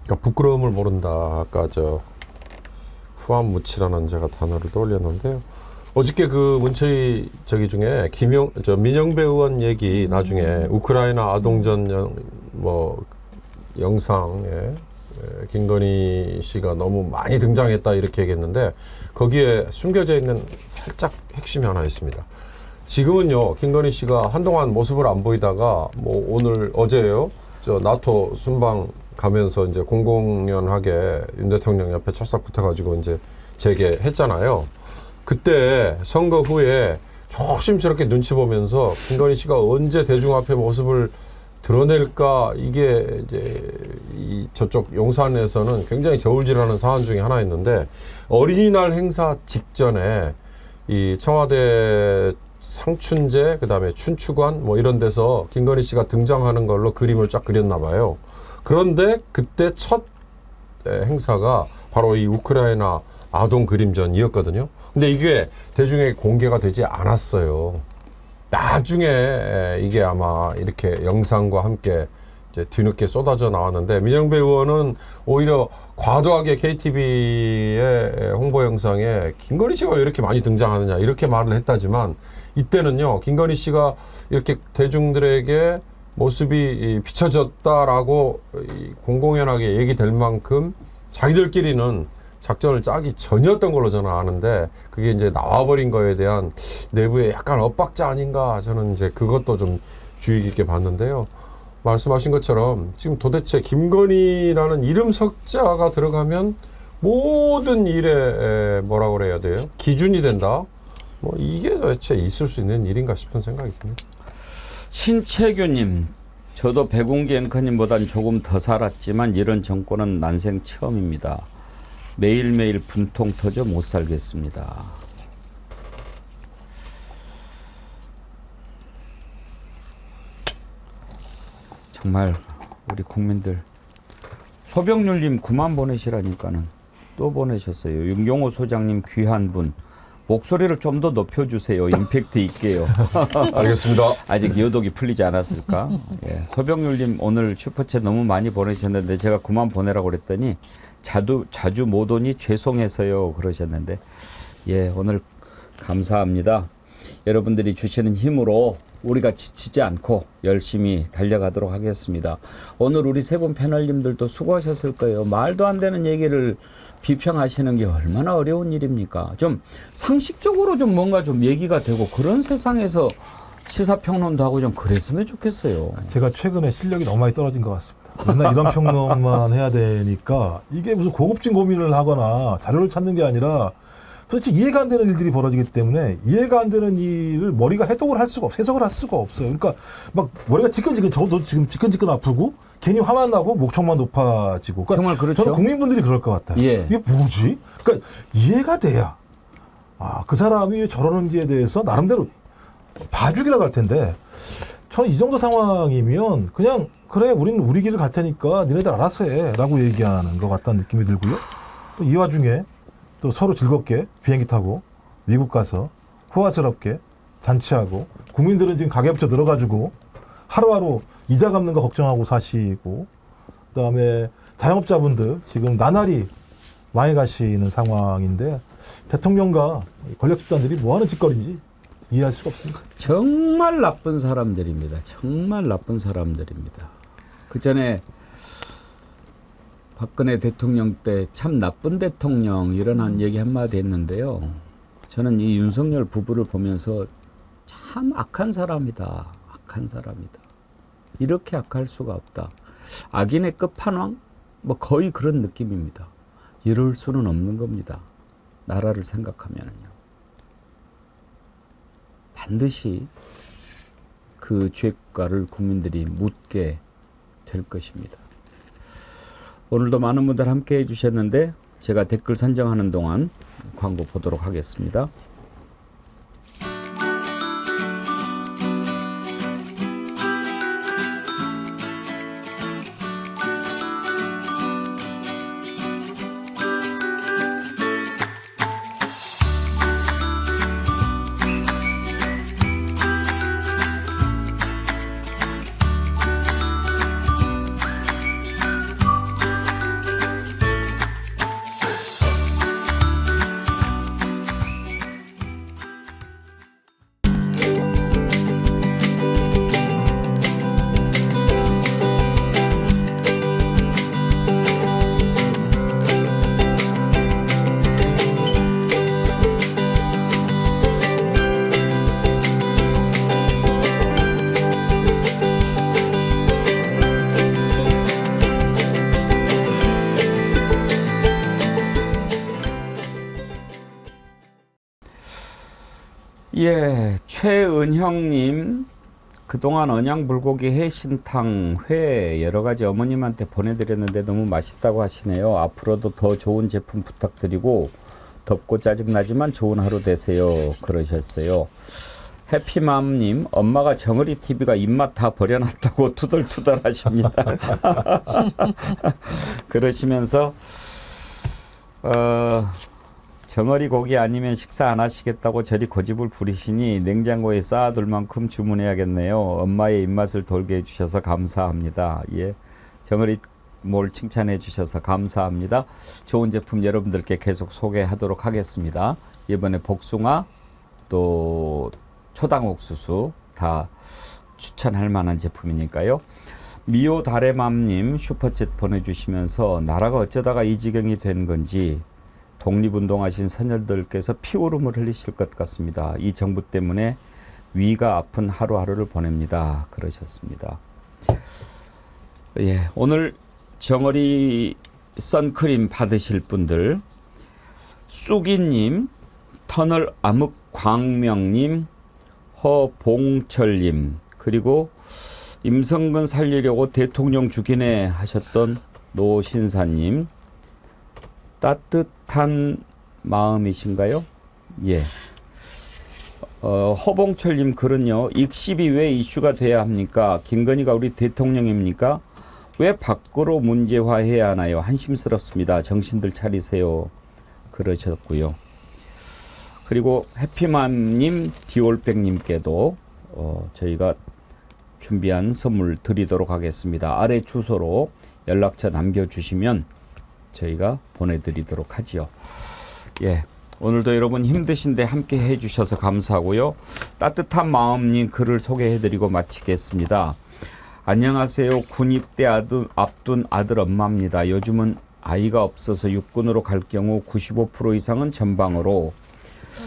S2: 그러니까 부끄러움을 모른다. 아까 후한무치라는 제가 단어를 떠올렸는데요. 어저께 그 문체위 중에 민영배 의원 얘기 나중에 우크라이나 아동전 영상에 김건희 씨가 너무 많이 등장했다 이렇게 얘기했는데 거기에 숨겨져 있는 살짝 핵심이 하나 있습니다. 지금은요, 김건희 씨가 한동안 모습을 안 보이다가 어제요, 나토 순방 가면서 이제 공공연하게 윤 대통령 옆에 철석 붙어가지고 이제 재개했잖아요. 그때 선거 후에 조심스럽게 눈치 보면서 김건희 씨가 언제 대중 앞에 모습을 드러낼까, 이게 이제 저쪽 용산에서는 굉장히 저울질하는 사안 중에 하나였는데, 어린이날 행사 직전에 이 청와대 상춘제, 그다음에 춘추관 이런 데서 김건희 씨가 등장하는 걸로 그림을 쫙 그렸나 봐요. 그런데 그때 첫 행사가 바로 이 우크라이나 아동 그림전이었거든요. 근데 이게 대중에게 공개가 되지 않았어요. 나중에 이게 아마 이렇게 영상과 함께 이제 뒤늦게 쏟아져 나왔는데, 민영배 의원은 오히려 과도하게 KTV의 홍보 영상에 김건희 씨가 왜 이렇게 많이 등장하느냐 이렇게 말을 했다지만, 이때는요, 김건희 씨가 이렇게 대중들에게 모습이 비춰졌다라고 공공연하게 얘기될 만큼 자기들끼리는 작전을 짜기 전이었던 걸로 저는 아는데, 그게 이제 나와버린 거에 대한 내부의 약간 엇박자 아닌가, 저는 이제 그것도 좀 주의 깊게 봤는데요. 말씀하신 것처럼 지금 도대체 김건희라는 이름 석자가 들어가면 모든 일에 뭐라고 그래야 돼요? 기준이 된다? 이게 도대체 있을 수 있는 일인가 싶은 생각이 듭니다.
S1: 신채규님, 저도 백운기 앵커님보단 조금 더 살았지만 이런 정권은 난생 처음입니다. 매일매일 분통 터져 못 살겠습니다. 정말 우리 국민들, 소병률님 그만 보내시라니까는 또 보내셨어요. 윤경호 소장님 귀한 분, 목소리를 좀 더 높여주세요. 임팩트 있게요.
S2: 알겠습니다.
S1: 아직 여독이 풀리지 않았을까? 예. 소병률님 오늘 슈퍼챗 너무 많이 보내셨는데 제가 그만 보내라고 그랬더니 자주 못 오니 죄송해서요 그러셨는데, 예, 오늘 감사합니다. 여러분들이 주시는 힘으로 우리가 지치지 않고 열심히 달려가도록 하겠습니다. 오늘 우리 세 분 패널님들도 수고하셨을 거예요. 말도 안 되는 얘기를 비평하시는 게 얼마나 어려운 일입니까? 좀 상식적으로 좀 뭔가 좀 얘기가 되고 그런 세상에서 시사평론도 하고 좀 그랬으면 좋겠어요.
S4: 제가 최근에 실력이 너무 많이 떨어진 것 같습니다. 맨날 이런 평론만 해야 되니까 이게 무슨 고급진 고민을 하거나 자료를 찾는 게 아니라 도대체 이해가 안 되는 일들이 벌어지기 때문에 이해가 안 되는 일을 머리가 해석을 할 수가 없어요. 그러니까 막 머리가 지끈지끈, 저도 지금 지끈지끈 아프고 괜히 화만 나고 목청만 높아지고. 그러니까
S1: 정말 그렇죠.
S4: 저는 국민분들이 그럴 것 같아요.
S1: 예.
S4: 이게 뭐지? 그러니까 이해가 돼야 그 사람이 왜 저러는지에 대해서 나름대로 봐주기라도 할 텐데 저는 이 정도 상황이면 그냥 그래 우리는 우리 길을 갈 테니까 니네들 알아서 해라고 얘기하는 것 같다는 느낌이 들고요. 또 이 와중에 또 서로 즐겁게 비행기 타고 미국 가서 호화스럽게 잔치하고 국민들은 지금 가계부채 들어가지고 하루하루 이자 갚는 거 걱정하고 사시고 그다음에 자영업자분들 지금 나날이 많이 가시는 상황인데 대통령과 권력 집단들이 뭐하는 짓거리인지 이해할 수가 없습니다.
S1: 정말 나쁜 사람들입니다. 정말 나쁜 사람들입니다. 그 전에 박근혜 대통령 때 참 나쁜 대통령 이런 얘기 한마디 했는데요. 저는 이 윤석열 부부를 보면서 참 악한 사람이다. 악한 사람이다. 이렇게 악할 수가 없다. 악인의 끝판왕? 뭐 거의 그런 느낌입니다. 이럴 수는 없는 겁니다. 나라를 생각하면은요. 반드시 그 죄가를 국민들이 묻게 될 것입니다. 오늘도 많은 분들 함께 해주셨는데 제가 댓글 선정하는 동안 광고 보도록 하겠습니다. 예, 최은형님 그동안 언양불고기 해신탕 회 여러 가지 어머님한테 보내드렸는데 너무 맛있다고 하시네요. 앞으로도 더 좋은 제품 부탁드리고 덥고 짜증나지만 좋은 하루 되세요. 그러셨어요. 해피맘님 엄마가 정어리 TV가 입맛 다 버려놨다고 투덜투덜 하십니다. 그러시면서 정어리 고기 아니면 식사 안 하시겠다고 저리 고집을 부리시니 냉장고에 쌓아둘 만큼 주문해야겠네요. 엄마의 입맛을 돌게 해주셔서 감사합니다. 예, 정어리 몰 칭찬해 주셔서 감사합니다. 좋은 제품 여러분들께 계속 소개하도록 하겠습니다. 이번에 복숭아 또 초당 옥수수 다 추천할 만한 제품이니까요. 미오 다레맘님 슈퍼챗 보내주시면서 나라가 어쩌다가 이 지경이 된 건지 독립운동하신 선열들께서 피오름을 흘리실 것 같습니다. 이 정부 때문에 위가 아픈 하루하루를 보냅니다. 그러셨습니다. 예, 오늘 정어리 선크림 받으실 분들 쑥이님, 터널 암흑광명님, 허봉철님, 그리고 임성근 살리려고 대통령 죽이네 하셨던 노신사님, 따뜻한 마음이신가요? 예. 허봉철님 글은요. 익십이 왜 이슈가 돼야 합니까? 김건희가 우리 대통령입니까? 왜 밖으로 문제화해야 하나요? 한심스럽습니다. 정신들 차리세요. 그러셨고요. 그리고 해피맘님, 디올백님께도 저희가 준비한 선물 드리도록 하겠습니다. 아래 주소로 연락처 남겨주시면 저희가 보내드리도록 하지요. 예, 오늘도 여러분 힘드신데 함께 해주셔서 감사하고요. 따뜻한 마음님 글을 소개해드리고 마치겠습니다. 안녕하세요. 군입대 앞둔 아들 엄마입니다. 요즘은 아이가 없어서 육군으로 갈 경우 95% 이상은 전방으로,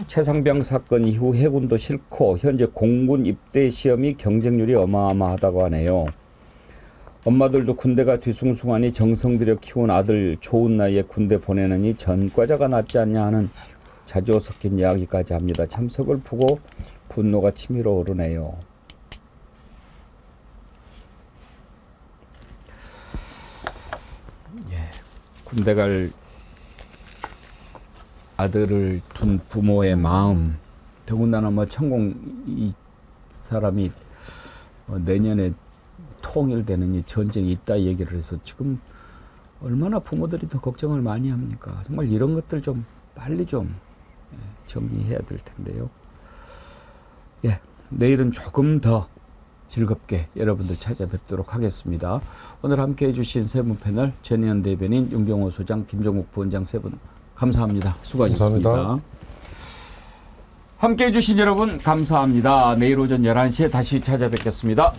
S1: 최상병 사건 이후 해군도 싫고 현재 공군 입대 시험이 경쟁률이 어마어마하다고 하네요. 엄마들도 군대가 뒤숭숭하니 정성 들여 키운 아들 좋은 나이에 군대 보내느니 전과자가 낫지 않냐 하는 자조 섞인 이야기까지 합니다. 참 서글프고 분노가 치밀어 오르네요. 예, 군대 갈 아들을 둔 부모의 마음, 더군다나 뭐 천공 이 사람이 내년에 통일되는 이 전쟁이 있다 얘기를 해서 지금 얼마나 부모들이 더 걱정을 많이 합니까? 정말 이런 것들 좀 빨리 좀 정리해야 될 텐데요. 예, 내일은 조금 더 즐겁게 여러분들 찾아뵙도록 하겠습니다. 오늘 함께해 주신 세 분 패널 전혜연 대변인, 윤경호 소장, 김종국 부원장 세 분 감사합니다. 수고하셨습니다.
S2: 감사합니다.
S1: 함께해 주신 여러분 감사합니다. 내일 오전 11시에 다시 찾아뵙겠습니다.